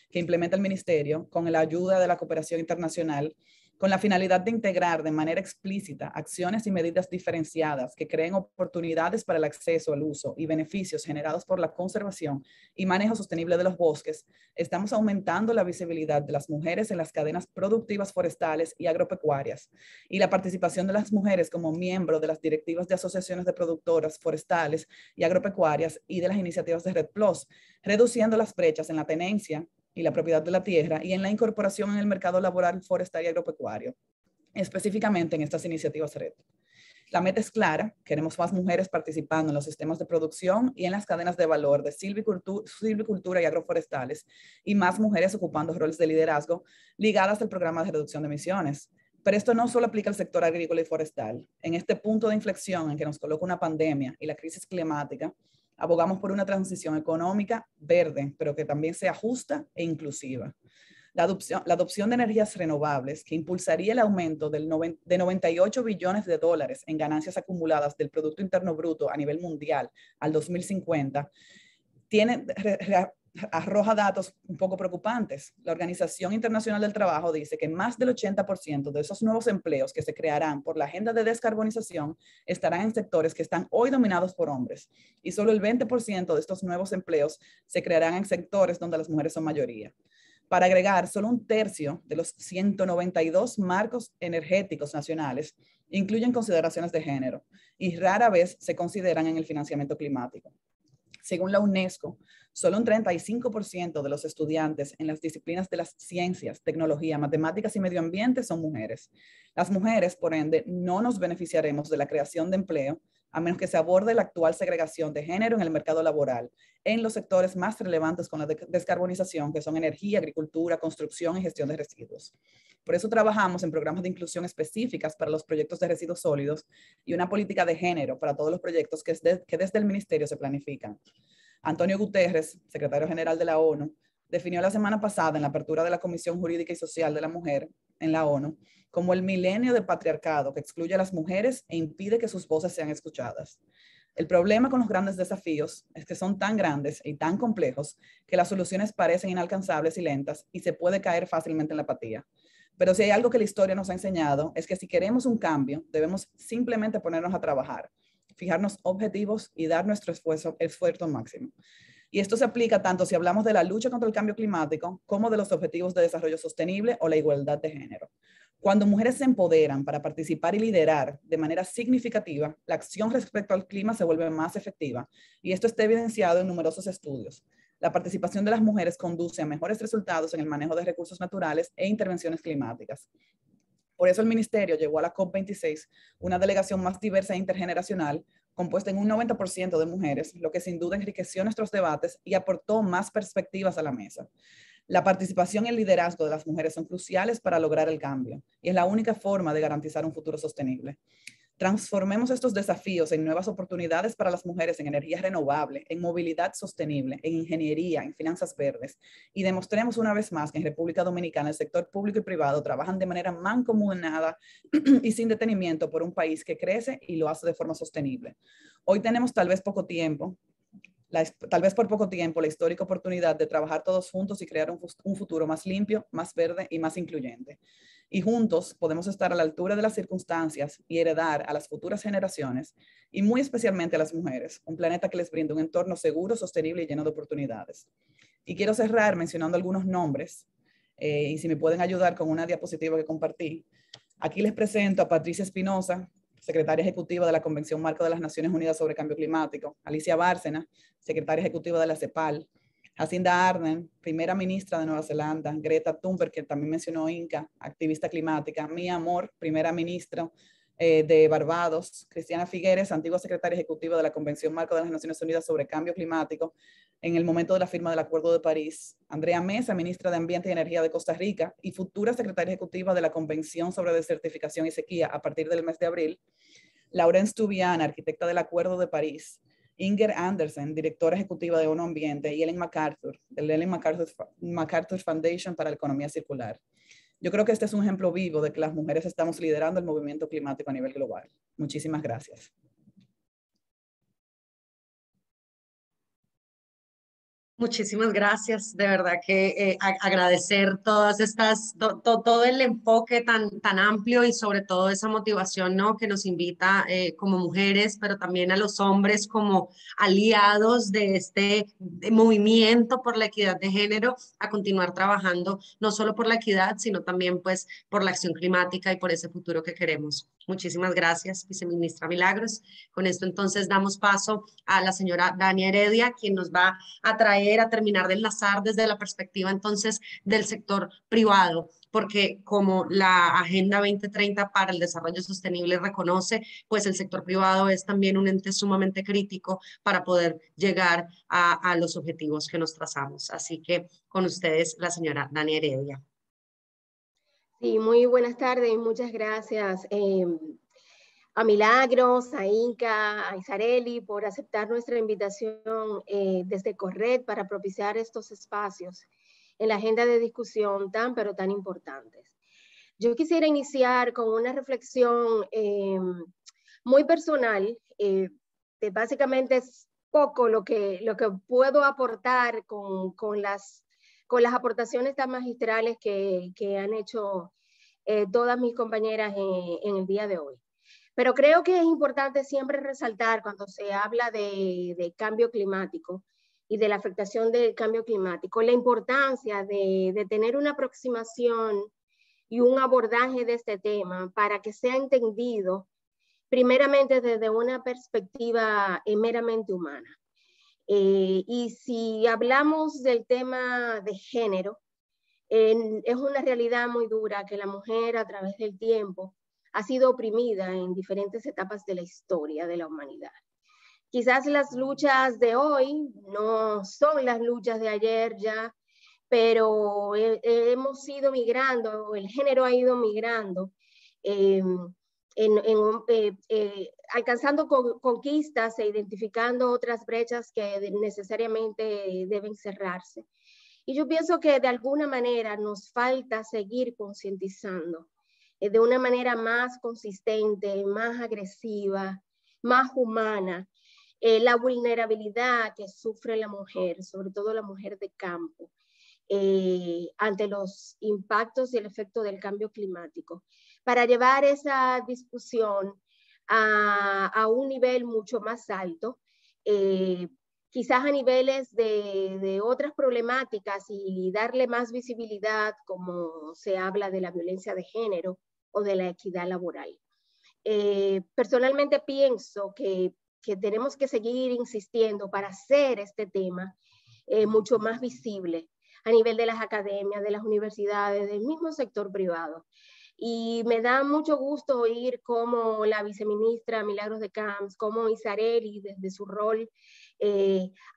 D: que implementa el Ministerio con la ayuda de la cooperación internacional, con la finalidad de integrar de manera explícita acciones y medidas diferenciadas que creen oportunidades para el acceso al uso y beneficios generados por la conservación y manejo sostenible de los bosques, estamos aumentando la visibilidad de las mujeres en las cadenas productivas forestales y agropecuarias y la participación de las mujeres como miembro de las directivas de asociaciones de productoras forestales y agropecuarias y de las iniciativas de REDD+, reduciendo las brechas en la tenencia y la propiedad de la tierra y en la incorporación en el mercado laboral forestal y agropecuario, específicamente en estas iniciativas REDD. La meta es clara, queremos más mujeres participando en los sistemas de producción y en las cadenas de valor de silvicultura y agroforestales, y más mujeres ocupando roles de liderazgo ligadas al programa de reducción de emisiones. Pero esto no solo aplica al sector agrícola y forestal. En este punto de inflexión en que nos coloca una pandemia y la crisis climática, abogamos por una transición económica verde, pero que también sea justa e inclusiva. La adopción de energías renovables, que impulsaría el aumento de 98 billones de dólares en ganancias acumuladas del Producto Interno Bruto a nivel mundial al 2050, arroja datos un poco preocupantes. La Organización Internacional del Trabajo dice que más del 80% de esos nuevos empleos que se crearán por la agenda de descarbonización estarán en sectores que están hoy dominados por hombres, y solo el 20% de estos nuevos empleos se crearán en sectores donde las mujeres son mayoría. Para agregar, solo un tercio de los 192 marcos energéticos nacionales incluyen consideraciones de género y rara vez se consideran en el financiamiento climático. Según la UNESCO, solo un 35% de los estudiantes en las disciplinas de las ciencias, tecnología, matemáticas y medio ambiente son mujeres. Las mujeres, por ende, no nos beneficiaremos de la creación de empleo a menos que se aborde la actual segregación de género en el mercado laboral en los sectores más relevantes con la descarbonización, que son energía, agricultura, construcción y gestión de residuos. Por eso trabajamos en programas de inclusión específicas para los proyectos de residuos sólidos y una política de género para todos los proyectos que desde el Ministerio se planifican. Antonio Guterres, secretario general de la ONU, definió la semana pasada en la apertura de la Comisión Jurídica y Social de la Mujer en la ONU como el milenio de patriarcado que excluye a las mujeres e impide que sus voces sean escuchadas. El problema con los grandes desafíos es que son tan grandes y tan complejos que las soluciones parecen inalcanzables y lentas y se puede caer fácilmente en la apatía. Pero si hay algo que la historia nos ha enseñado es que si queremos un cambio, debemos simplemente ponernos a trabajar, fijarnos objetivos y dar nuestro esfuerzo máximo. Y esto se aplica tanto si hablamos de la lucha contra el cambio climático como de los objetivos de desarrollo sostenible o la igualdad de género. Cuando mujeres se empoderan para participar y liderar de manera significativa, la acción respecto al clima se vuelve más efectiva, y esto está evidenciado en numerosos estudios. La participación de las mujeres conduce a mejores resultados en el manejo de recursos naturales e intervenciones climáticas. Por eso el Ministerio llevó a la COP26 una delegación más diversa e intergeneracional, compuesta en un 90% de mujeres, lo que sin duda enriqueció nuestros debates y aportó más perspectivas a la mesa. La participación y el liderazgo de las mujeres son cruciales para lograr el cambio, y es la única forma de garantizar un futuro sostenible. Transformemos estos desafíos en nuevas oportunidades para las mujeres en energía renovable, en movilidad sostenible, en ingeniería, en finanzas verdes, y demostremos una vez más que en República Dominicana el sector público y privado trabajan de manera mancomunada y sin detenimiento por un país que crece y lo hace de forma sostenible. Hoy tenemos tal vez por poco tiempo, la histórica oportunidad de trabajar todos juntos y crear un futuro más limpio, más verde y más incluyente. Y juntos podemos estar a la altura de las circunstancias y heredar a las futuras generaciones, y muy especialmente a las mujeres, un planeta que les brinda un entorno seguro, sostenible y lleno de oportunidades. Y quiero cerrar mencionando algunos nombres, y si me pueden ayudar con una diapositiva que compartí. Aquí les presento a Patricia Espinosa, secretaria ejecutiva de la Convención Marco de las Naciones Unidas sobre Cambio Climático; Alicia Bárcena, secretaria ejecutiva de la CEPAL; Jacinda Ardern, primera ministra de Nueva Zelanda, Greta Thunberg, que también mencionó Inca, activista climática, Mia Moore, primera ministra de Barbados, Cristiana Figueres, antigua secretaria ejecutiva de la Convención Marco de las Naciones Unidas sobre Cambio Climático en el momento de la firma del Acuerdo de París, Andrea Mesa, ministra de Ambiente y Energía de Costa Rica y futura secretaria ejecutiva de la Convención sobre Desertificación y Sequía a partir del mes de abril, Laurence Toubiana, arquitecta del Acuerdo de París, Inger Andersen, directora ejecutiva de ONU Ambiente, y Ellen MacArthur, del Ellen MacArthur Foundation para la Economía Circular. Yo creo que este es un ejemplo vivo de que las mujeres estamos liderando el movimiento climático a nivel global. Muchísimas gracias.
B: Muchísimas gracias, de verdad que agradecer todas estas, todo el enfoque tan amplio y sobre todo esa motivación, ¿no? Que nos invita como mujeres, pero también a los hombres como aliados de este movimiento por la equidad de género, a continuar trabajando no solo por la equidad, sino también pues por la acción climática y por ese futuro que queremos. Muchísimas gracias, viceministra Milagros. Con esto entonces damos paso a la señora Dania Heredia, quien nos va a terminar de enlazar desde la perspectiva entonces del sector privado, porque como la Agenda 2030 para el Desarrollo Sostenible reconoce, pues el sector privado es también un ente sumamente crítico para poder llegar a los objetivos que nos trazamos. Así que con ustedes, la señora Dania Heredia.
E: Sí, muy buenas tardes y muchas gracias a Milagros, a Inca, a Isareli por aceptar nuestra invitación desde Corred para propiciar estos espacios en la agenda de discusión pero tan importantes. Yo quisiera iniciar con una reflexión muy personal, básicamente es poco lo que puedo aportar con las aportaciones tan magistrales que han hecho todas mis compañeras en el día de hoy. Pero creo que es importante siempre resaltar cuando se habla de cambio climático y de la afectación del cambio climático, la importancia de tener una aproximación y un abordaje de este tema para que sea entendido primeramente desde una perspectiva meramente humana. Y si hablamos del tema de género, es una realidad muy dura que la mujer a través del tiempo ha sido oprimida en diferentes etapas de la historia de la humanidad. Quizás las luchas de hoy no son las luchas de ayer ya, pero hemos ido migrando, el género ha ido migrando, alcanzando conquistas e identificando otras brechas que necesariamente deben cerrarse. Y yo pienso que de alguna manera nos falta seguir concientizando de una manera más consistente, más agresiva, más humana, la vulnerabilidad que sufre la mujer, sobre todo la mujer de campo, ante los impactos y el efecto del cambio climático, para llevar esa discusión a un nivel mucho más alto, quizás a niveles de otras problemáticas y darle más visibilidad, como se habla de la violencia de género o de la equidad laboral. Personalmente pienso que tenemos que seguir insistiendo para hacer este tema mucho más visible a nivel de las academias, de las universidades, del mismo sector privado. Y me da mucho gusto oír cómo la viceministra Milagros de Camps, como Isareli, desde su rol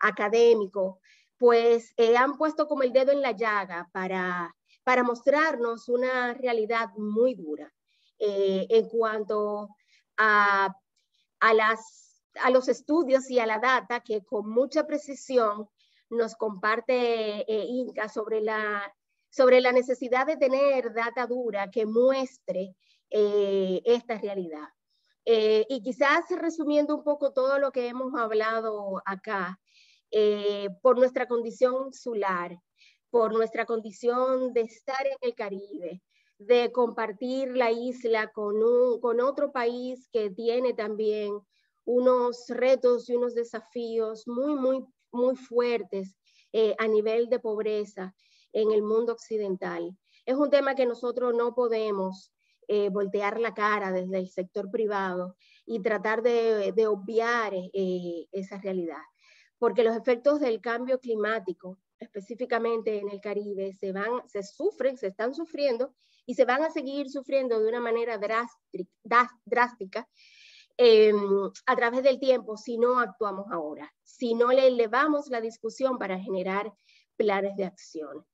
E: académico, pues han puesto como el dedo en la llaga para mostrarnos una realidad muy dura en cuanto a los estudios y a la data que con mucha precisión nos comparte Inca sobre la necesidad de tener data dura que muestre esta realidad. Y quizás resumiendo un poco todo lo que hemos hablado acá, por nuestra condición insular, por nuestra condición de estar en el Caribe, de compartir la isla con otro país que tiene también unos retos y unos desafíos muy fuertes a nivel de pobreza en el mundo occidental. Es un tema que nosotros no podemos voltear la cara desde el sector privado y tratar de obviar esa realidad. porque los efectos del cambio climático, específicamente en el Caribe, se están sufriendo y se van a seguir sufriendo de una manera drástica a través del tiempo si no actuamos ahora, si no le elevamos la discusión para generar planes de acción.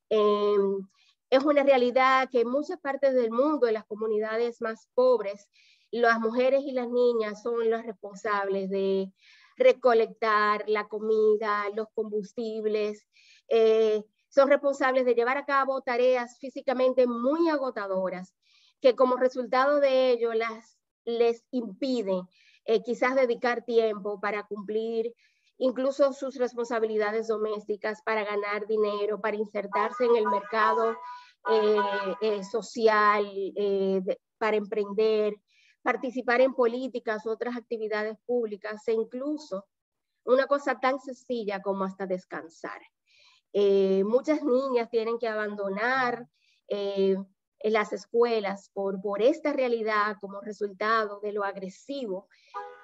E: Es una realidad que en muchas partes del mundo, en las comunidades más pobres, las mujeres y las niñas son las responsables de recolectar la comida, los combustibles, son responsables de llevar a cabo tareas físicamente muy agotadoras, que como resultado de ello les impiden quizás dedicar tiempo para cumplir incluso sus responsabilidades domésticas, para ganar dinero, para insertarse en el mercado social, para emprender, participar en políticas u otras actividades públicas, e incluso una cosa tan sencilla como hasta descansar. Muchas niñas tienen que abandonar las escuelas por esta realidad como resultado de lo agresivo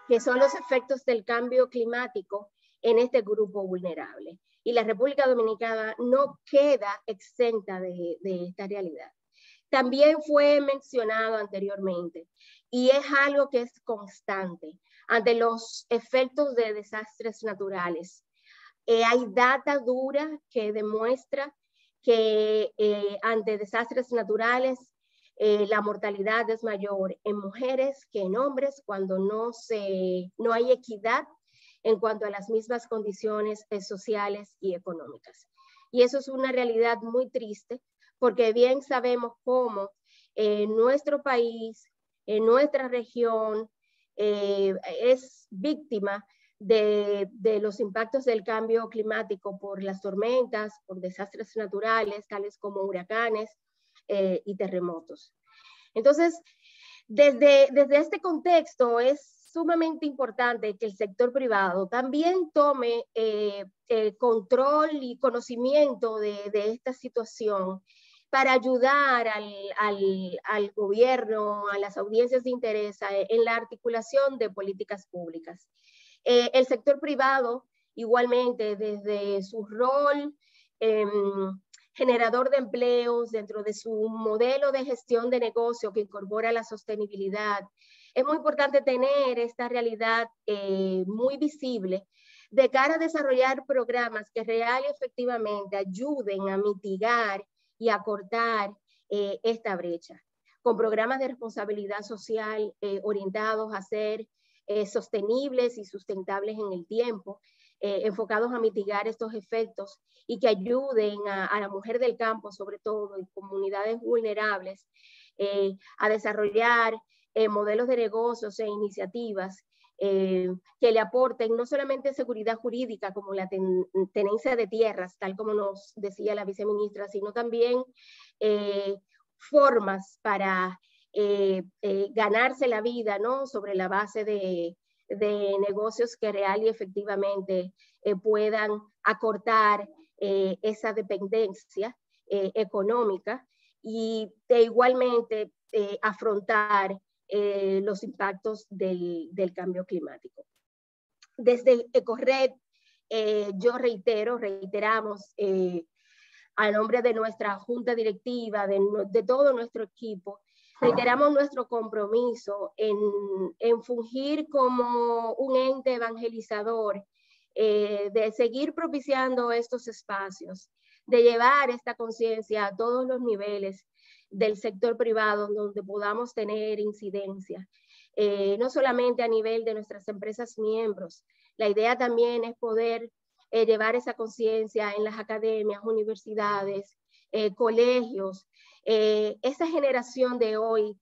E: que son los efectos del cambio climático en este grupo vulnerable. Y la República Dominicana no queda exenta de esta realidad. También fue mencionado anteriormente, y es algo que es constante ante los efectos de desastres naturales. Hay data dura que demuestra que ante desastres naturales la mortalidad es mayor en mujeres que en hombres cuando no hay equidad en cuanto a las mismas condiciones sociales y económicas. Y eso es una realidad muy triste, porque bien sabemos cómo nuestro país, nuestra región, es víctima de los impactos del cambio climático por las tormentas, por desastres naturales, tales como huracanes y terremotos. Entonces, desde este contexto es sumamente importante que el sector privado también tome control y conocimiento de esta situación para ayudar al gobierno, a las audiencias de interés en la articulación de políticas públicas. El sector privado, igualmente, desde su rol generador de empleos, dentro de su modelo de gestión de negocio que incorpora la sostenibilidad, es muy importante tener esta realidad muy visible de cara a desarrollar programas que real y efectivamente ayuden a mitigar y acortar esta brecha, con programas de responsabilidad social orientados a ser sostenibles y sustentables en el tiempo, enfocados a mitigar estos efectos y que ayuden a la mujer del campo, sobre todo en comunidades vulnerables, a desarrollar modelos de negocios e iniciativas que le aporten no solamente seguridad jurídica como la tenencia de tierras, tal como nos decía la viceministra, sino también formas para ganarse la vida, ¿no? Sobre la base de negocios que real y efectivamente puedan acortar esa dependencia económica y igualmente afrontar los impactos del cambio climático. Desde EcoRed, reiteramos a nombre de nuestra junta directiva, de todo nuestro equipo, reiteramos nuestro compromiso en fungir como un ente evangelizador, de seguir propiciando estos espacios, de llevar esta conciencia a todos los niveles del sector privado donde podamos tener incidencia, no solamente a nivel de nuestras empresas miembros. La idea también es poder llevar esa conciencia en las academias, universidades, colegios, esa generación de hoy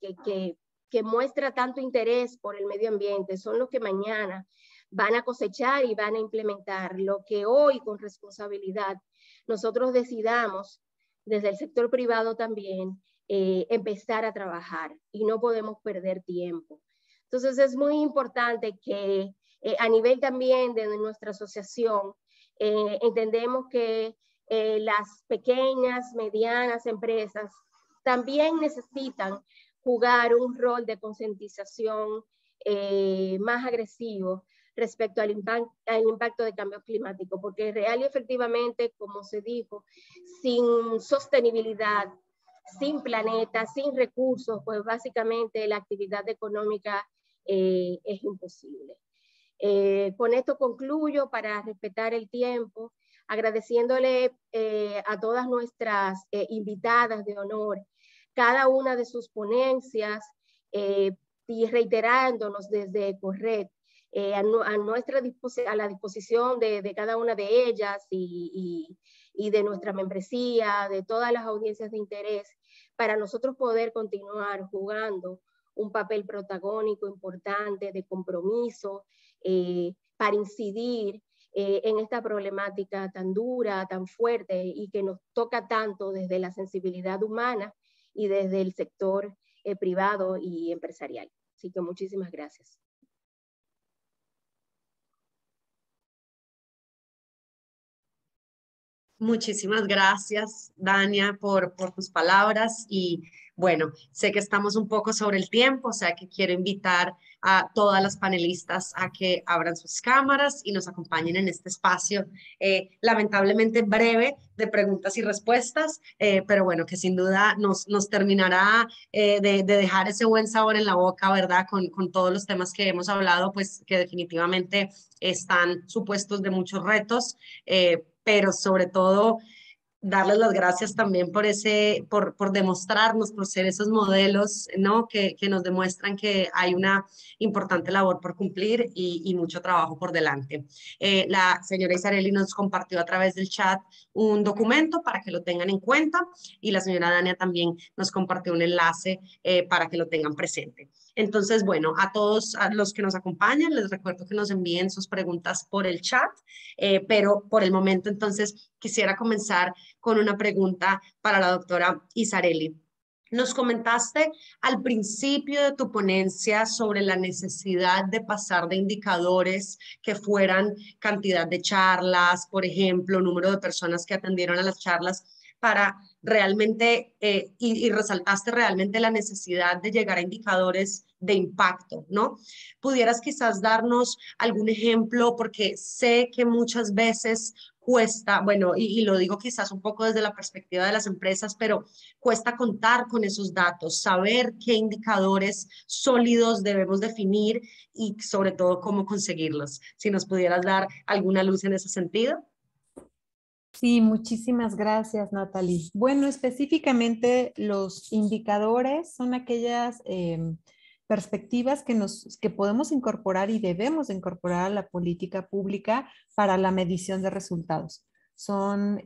E: que muestra tanto interés por el medio ambiente, son los que mañana van a cosechar y van a implementar lo que hoy con responsabilidad nosotros decidamos desde el sector privado también empezar a trabajar, y no podemos perder tiempo. Entonces es muy importante que a nivel también de nuestra asociación entendemos que las pequeñas, medianas empresas también necesitan jugar un rol de concientización más agresivo respecto al impacto de cambio climático, porque real y efectivamente, como se dijo, sin sostenibilidad, sin planeta, sin recursos, pues básicamente la actividad económica es imposible. Con esto concluyo para respetar el tiempo, agradeciéndole a todas nuestras invitadas de honor cada una de sus ponencias y reiterándonos desde Corred a la disposición de cada una de ellas y de nuestra membresía, de todas las audiencias de interés, para nosotros poder continuar jugando un papel protagónico importante de compromiso para incidir en esta problemática tan dura, tan fuerte y que nos toca tanto desde la sensibilidad humana y desde el sector privado y empresarial. Así que muchísimas gracias.
B: Muchísimas gracias, Dania, por tus palabras y bueno, sé que estamos un poco sobre el tiempo, o sea que quiero invitar a todas las panelistas a que abran sus cámaras y nos acompañen en este espacio, lamentablemente breve, de preguntas y respuestas, pero bueno, que sin duda nos terminará de dejar ese buen sabor en la boca, ¿verdad? Con todos los temas que hemos hablado, pues que definitivamente están supuestos de muchos retos, pero sobre todo darles las gracias también por demostrarnos, por ser esos modelos, ¿no? Que nos demuestran que hay una importante labor por cumplir y mucho trabajo por delante. La señora Isarelli nos compartió a través del chat un documento para que lo tengan en cuenta y la señora Dania también nos compartió un enlace para que lo tengan presente. Entonces, bueno, a todos a los que nos acompañan, les recuerdo que nos envíen sus preguntas por el chat, pero por el momento entonces quisiera comenzar con una pregunta para la doctora Isarelli. Nos comentaste al principio de tu ponencia sobre la necesidad de pasar de indicadores que fueran cantidad de charlas, por ejemplo, número de personas que atendieron a las charlas, para realmente, y resaltaste realmente la necesidad de llegar a indicadores de impacto, ¿no? ¿Pudieras quizás darnos algún ejemplo? Porque sé que muchas veces cuesta, bueno, y lo digo quizás un poco desde la perspectiva de las empresas, pero cuesta contar con esos datos, saber qué indicadores sólidos debemos definir y sobre todo cómo conseguirlos. Si nos pudieras dar alguna luz en ese sentido.
A: Sí, muchísimas gracias, Natalie. Bueno, específicamente los indicadores son aquellas perspectivas que podemos incorporar y debemos incorporar a la política pública para la medición de resultados. Son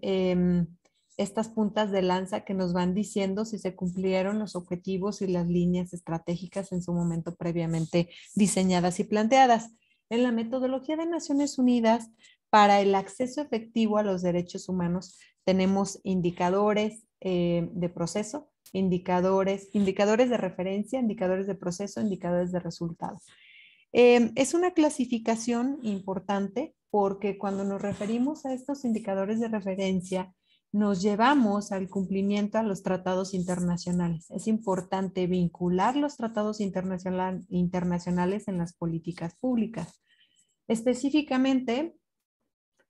A: estas puntas de lanza que nos van diciendo si se cumplieron los objetivos y las líneas estratégicas en su momento previamente diseñadas y planteadas. En la metodología de Naciones Unidas, para el acceso efectivo a los derechos humanos, tenemos indicadores de proceso, indicadores de referencia, indicadores de proceso, indicadores de resultado. Es una clasificación importante porque cuando nos referimos a estos indicadores de referencia, nos llevamos al cumplimiento a los tratados internacionales. Es importante vincular los tratados internacionales en las políticas públicas. Específicamente,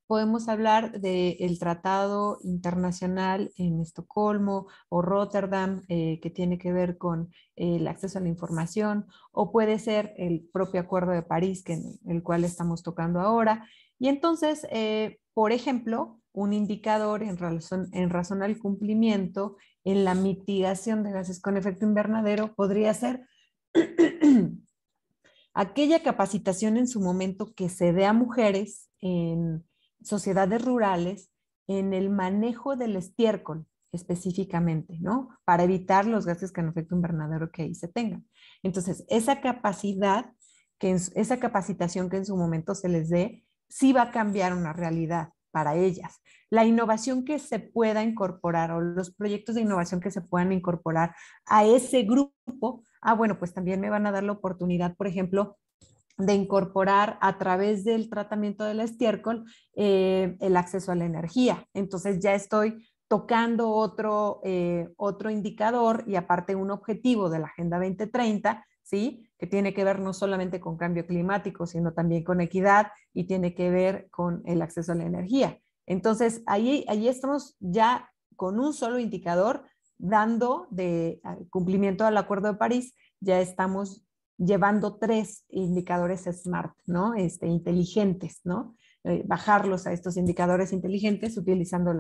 A: podemos hablar del Tratado Internacional en Estocolmo o Rotterdam, que tiene que ver con el acceso a la información, o puede ser el propio Acuerdo de París, el cual estamos tocando ahora. Y entonces, por ejemplo, un indicador en razón al cumplimiento en la mitigación de gases con efecto invernadero podría ser aquella capacitación en su momento que se dé a mujeres en sociedades rurales en el manejo del estiércol específicamente, ¿no? Para evitar los gases con efecto invernadero que ahí se tengan. Entonces, esa capacitación que en su momento se les dé, sí va a cambiar una realidad para ellas. La innovación que se pueda incorporar o los proyectos de innovación que se puedan incorporar a ese grupo, bueno, pues también me van a dar la oportunidad, por ejemplo, de incorporar a través del tratamiento del estiércol el acceso a la energía. Entonces ya estoy tocando otro indicador y aparte un objetivo de la Agenda 2030 ¿sí? Que tiene que ver no solamente con cambio climático, sino también con equidad y tiene que ver con el acceso a la energía. Entonces, ahí estamos ya con un solo indicador dando de cumplimiento al Acuerdo de París, ya estamos llevando 3 indicadores SMART, ¿no? Inteligentes, ¿no? Bajarlos a estos indicadores inteligentes utilizando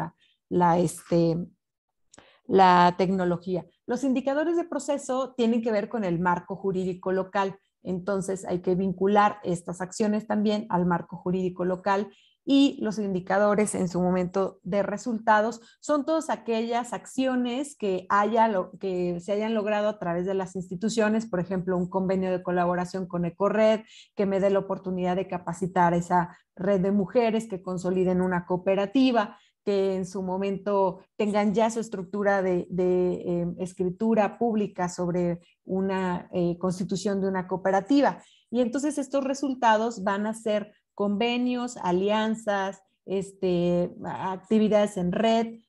A: la tecnología. Los indicadores de proceso tienen que ver con el marco jurídico local, entonces hay que vincular estas acciones también al marco jurídico local, y los indicadores en su momento de resultados son todas aquellas acciones que se hayan logrado a través de las instituciones, por ejemplo, un convenio de colaboración con Ecorred que me dé la oportunidad de capacitar a esa red de mujeres, que consoliden una cooperativa, que en su momento tengan ya su estructura de escritura pública sobre una constitución de una cooperativa. Y entonces estos resultados van a ser convenios, alianzas, actividades en red,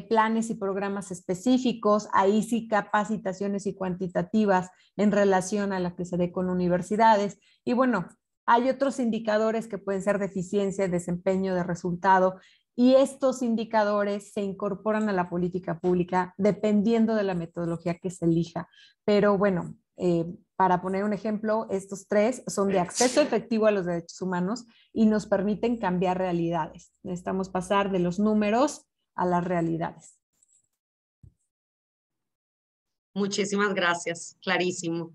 A: planes y programas específicos, ahí sí capacitaciones y cuantitativas en relación a la que se dé con universidades. Y bueno, hay otros indicadores que pueden ser de eficiencia, desempeño, de resultado, y estos indicadores se incorporan a la política pública dependiendo de la metodología que se elija. Pero bueno, para poner un ejemplo, estos 3 son de acceso efectivo a los derechos humanos y nos permiten cambiar realidades. Necesitamos pasar de los números a las realidades.
B: Muchísimas gracias, clarísimo.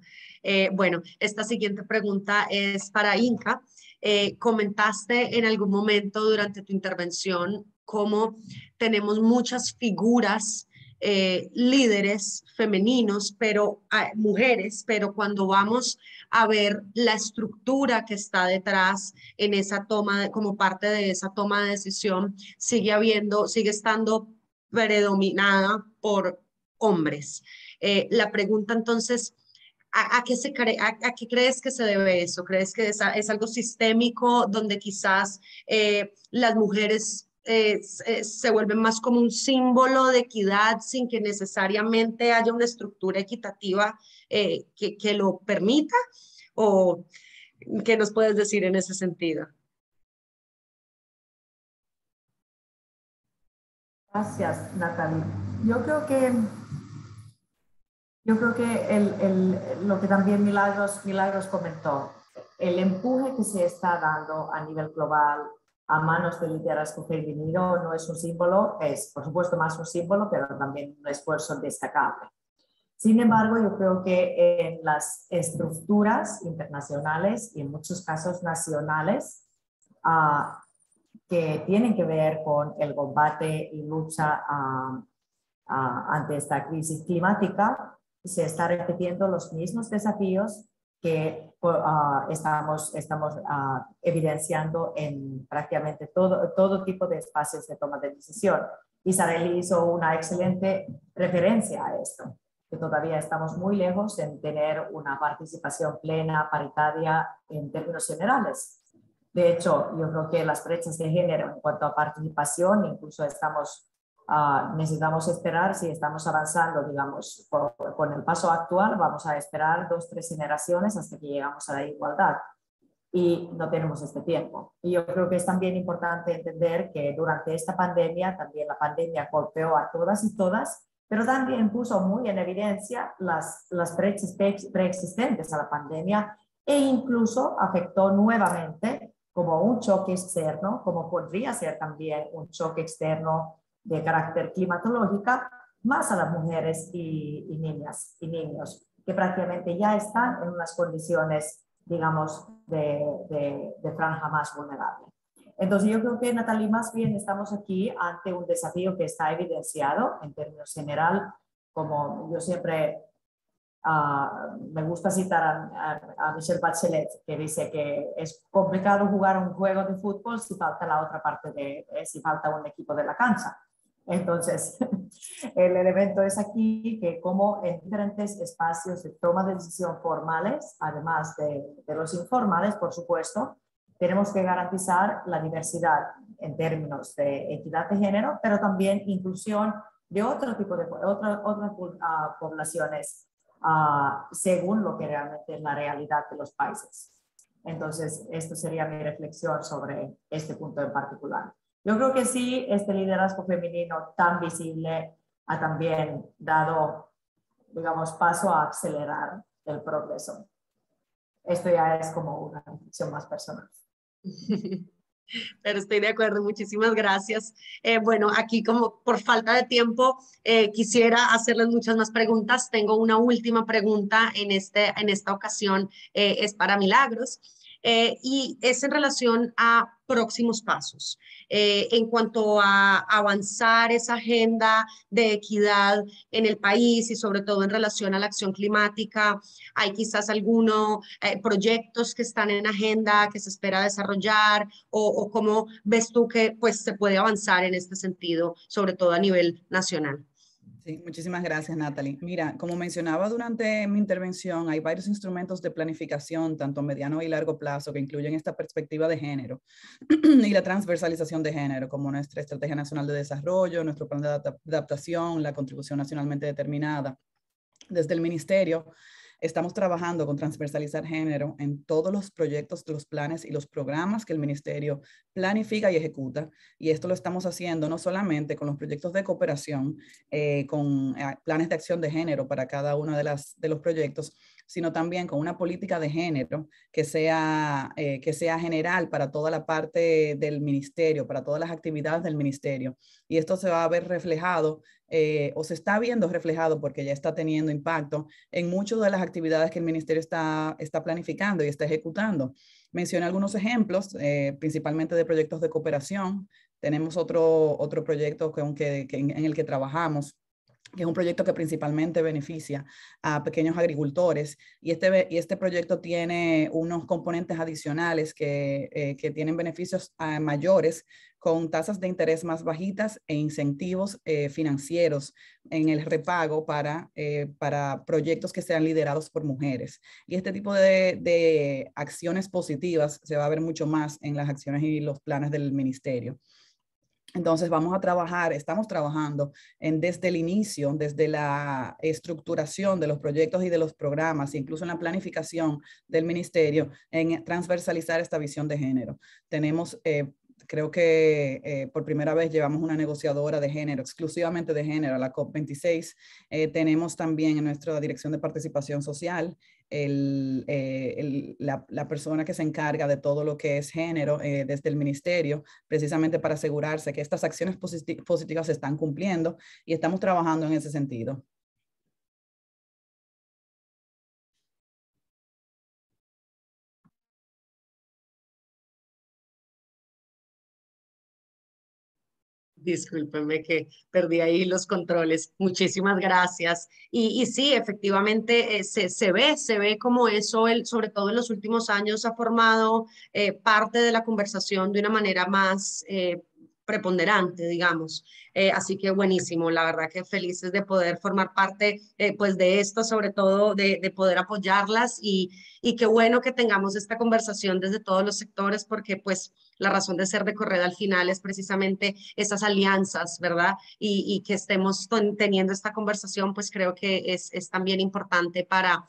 B: Bueno, esta siguiente pregunta es para Inka. Comentaste en algún momento durante tu intervención cómo tenemos muchas figuras, líderes femeninos, pero mujeres, pero cuando vamos a ver la estructura que está detrás en esa como parte de esa toma de decisión, sigue estando predominada por hombres. La pregunta entonces, ¿a qué crees que se debe eso? ¿Crees que es algo sistémico donde quizás las mujeres se vuelven más como un símbolo de equidad sin que necesariamente haya una estructura equitativa que lo permita? ¿O qué nos puedes decir en ese sentido?
C: Gracias, Natalie. Yo creo que lo que también Milagros comentó, el empuje que se está dando a nivel global a manos del liderazgo femenino no es un símbolo, es por supuesto más un símbolo, pero también un esfuerzo destacable. Sin embargo, yo creo que en las estructuras internacionales y en muchos casos nacionales, que tienen que ver con el combate y lucha ante esta crisis climática, se están repitiendo los mismos desafíos que estamos evidenciando en prácticamente todo tipo de espacios de toma de decisión. Isabel hizo una excelente referencia a esto, que todavía estamos muy lejos en tener una participación plena, paritaria en términos generales. De hecho, yo creo que las brechas de género en cuanto a participación, incluso necesitamos esperar, si estamos avanzando, digamos, con el paso actual, vamos a esperar 2 o 3 generaciones hasta que llegamos a la igualdad. Y no tenemos este tiempo. Y yo creo que es también importante entender que durante esta pandemia, también la pandemia golpeó a todas y todas, pero también puso muy en evidencia las brechas preexistentes a la pandemia e incluso afectó nuevamente como un choque externo, como podría ser también un choque externo de carácter climatológico, más a las mujeres y niñas y niños, que prácticamente ya están en unas condiciones, digamos, de franja más vulnerable. Entonces yo creo que, Natalie, más bien estamos aquí ante un desafío que está evidenciado en términos general, como yo siempre me gusta citar a Michelle Bachelet, que dice que es complicado jugar un juego de fútbol si falta la otra parte si falta un equipo de la cancha. Entonces, el elemento es aquí que como en diferentes espacios de toma de decisión formales, además de los informales, por supuesto, tenemos que garantizar la diversidad en términos de equidad de género, pero también inclusión de otro tipo de otras poblaciones según lo que realmente es la realidad de los países. Entonces, esto sería mi reflexión sobre este punto en particular. Yo creo que sí, este liderazgo femenino tan visible ha también dado, digamos, paso a acelerar el progreso. Esto ya es como una reflexión más personal.
B: Pero estoy de acuerdo, muchísimas gracias. Bueno, aquí como por falta de tiempo, quisiera hacerles muchas más preguntas. Tengo una última pregunta en esta ocasión, es para Milagros. Y es en relación a próximos pasos. En cuanto a avanzar esa agenda de equidad en el país y sobre todo en relación a la acción climática, hay quizás algunos proyectos que están en agenda que se espera desarrollar o cómo ves tú que pues, se puede avanzar en este sentido, sobre todo a nivel nacional.
D: Sí, muchísimas gracias, Natalie. Mira, como mencionaba durante mi intervención, hay varios instrumentos de planificación, tanto a mediano y largo plazo, que incluyen esta perspectiva de género y la transversalización de género, como nuestra Estrategia Nacional de Desarrollo, nuestro Plan de Adaptación, la Contribución Nacionalmente Determinada. Desde el Ministerio, estamos trabajando con transversalizar género en todos los proyectos, los planes y los programas que el Ministerio planifica y ejecuta. Y esto lo estamos haciendo no solamente con los proyectos de cooperación, con planes de acción de género para cada uno de los proyectos, sino también con una política de género que sea general para toda la parte del ministerio, para todas las actividades del ministerio. Y esto se va a ver reflejado o se está viendo reflejado porque ya está teniendo impacto en muchas de las actividades que el ministerio está planificando y está ejecutando. Mencioné algunos ejemplos, principalmente de proyectos de cooperación. Tenemos otro proyecto en el que trabajamos, que es un proyecto que principalmente beneficia a pequeños agricultores, y este proyecto tiene unos componentes adicionales que tienen beneficios mayores, con tasas de interés más bajitas e incentivos financieros en el repago para proyectos que sean liderados por mujeres. Y este tipo de acciones positivas se va a ver mucho más en las acciones y los planes del ministerio. Entonces estamos trabajando desde el inicio, desde la estructuración de los proyectos y de los programas, incluso en la planificación del ministerio, en transversalizar esta visión de género. Tenemos, creo que por primera vez llevamos una negociadora de género, exclusivamente de género, a la COP26. Tenemos también en nuestra Dirección de Participación Social la persona que se encarga de todo lo que es género desde el ministerio, precisamente para asegurarse que estas acciones positivas se están cumpliendo, y estamos trabajando en ese sentido.
B: Discúlpenme que perdí ahí los controles. Muchísimas gracias. Y sí, efectivamente se ve como eso, sobre todo en los últimos años, ha formado parte de la conversación de una manera más preponderante, digamos. Así que buenísimo, la verdad que felices de poder formar parte pues de esto, sobre todo de poder apoyarlas y qué bueno que tengamos esta conversación desde todos los sectores, porque pues la razón de ser de Corred al final es precisamente esas alianzas, ¿verdad? Y que estemos teniendo esta conversación, pues creo que es también importante para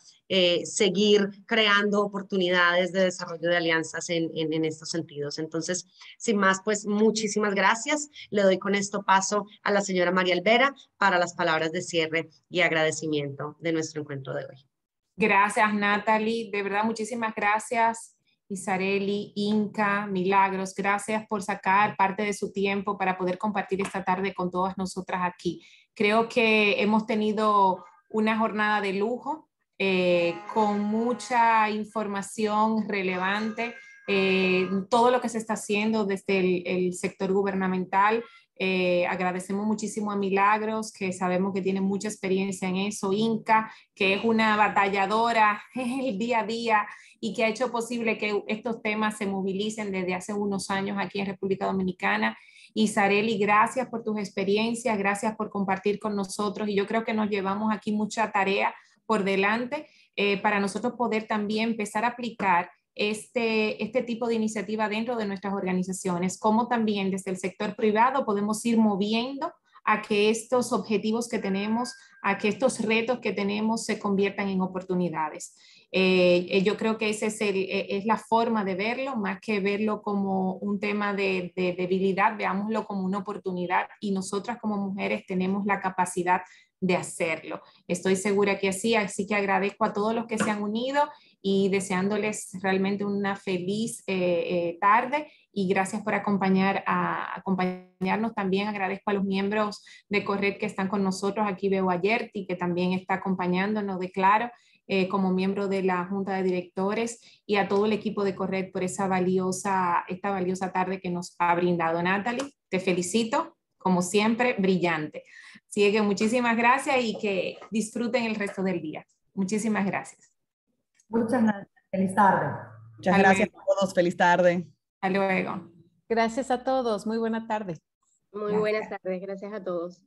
B: seguir creando oportunidades de desarrollo de alianzas en estos sentidos. Entonces, sin más, pues muchísimas gracias. Le doy con esto paso a la señora María Elvera para las palabras de cierre y agradecimiento de nuestro encuentro de hoy.
F: Gracias, Natalie. De verdad, muchísimas gracias, Isareli, Inca, Milagros. Gracias por sacar parte de su tiempo para poder compartir esta tarde con todas nosotras aquí. Creo que hemos tenido una jornada de lujo, con mucha información relevante, todo lo que se está haciendo desde el sector gubernamental. Agradecemos muchísimo a Milagros, que sabemos que tiene mucha experiencia en eso, Inca, que es una batalladora en el día a día y que ha hecho posible que estos temas se movilicen desde hace unos años aquí en República Dominicana. Isareli, gracias por tus experiencias, gracias por compartir con nosotros, y yo creo que nos llevamos aquí mucha tarea por delante para nosotros poder también empezar a aplicar este tipo de iniciativa dentro de nuestras organizaciones, como también desde el sector privado podemos ir moviendo a que estos objetivos que tenemos, a que estos retos que tenemos se conviertan en oportunidades. Yo creo que esa es la forma de verlo, más que verlo como un tema de debilidad, veámoslo como una oportunidad, y nosotras como mujeres tenemos la capacidad de hacerlo. Estoy segura que así que agradezco a todos los que se han unido y deseándoles realmente una feliz tarde, y gracias por acompañarnos. También agradezco a los miembros de Corred que están con nosotros. Aquí veo a Yerti, que también está acompañándonos de Claro, como miembro de la Junta de Directores, y a todo el equipo de Corred por esta valiosa tarde que nos ha brindado. Natalie, te felicito, como siempre, brillante. Así que muchísimas gracias y que disfruten el resto del día. Muchísimas gracias.
C: Muchas gracias. Feliz tarde.
D: Muchas gracias a todos. Feliz tarde.
F: Hasta luego.
A: Gracias a todos. Muy buena tarde.
E: Muy buenas tardes. Gracias a todos.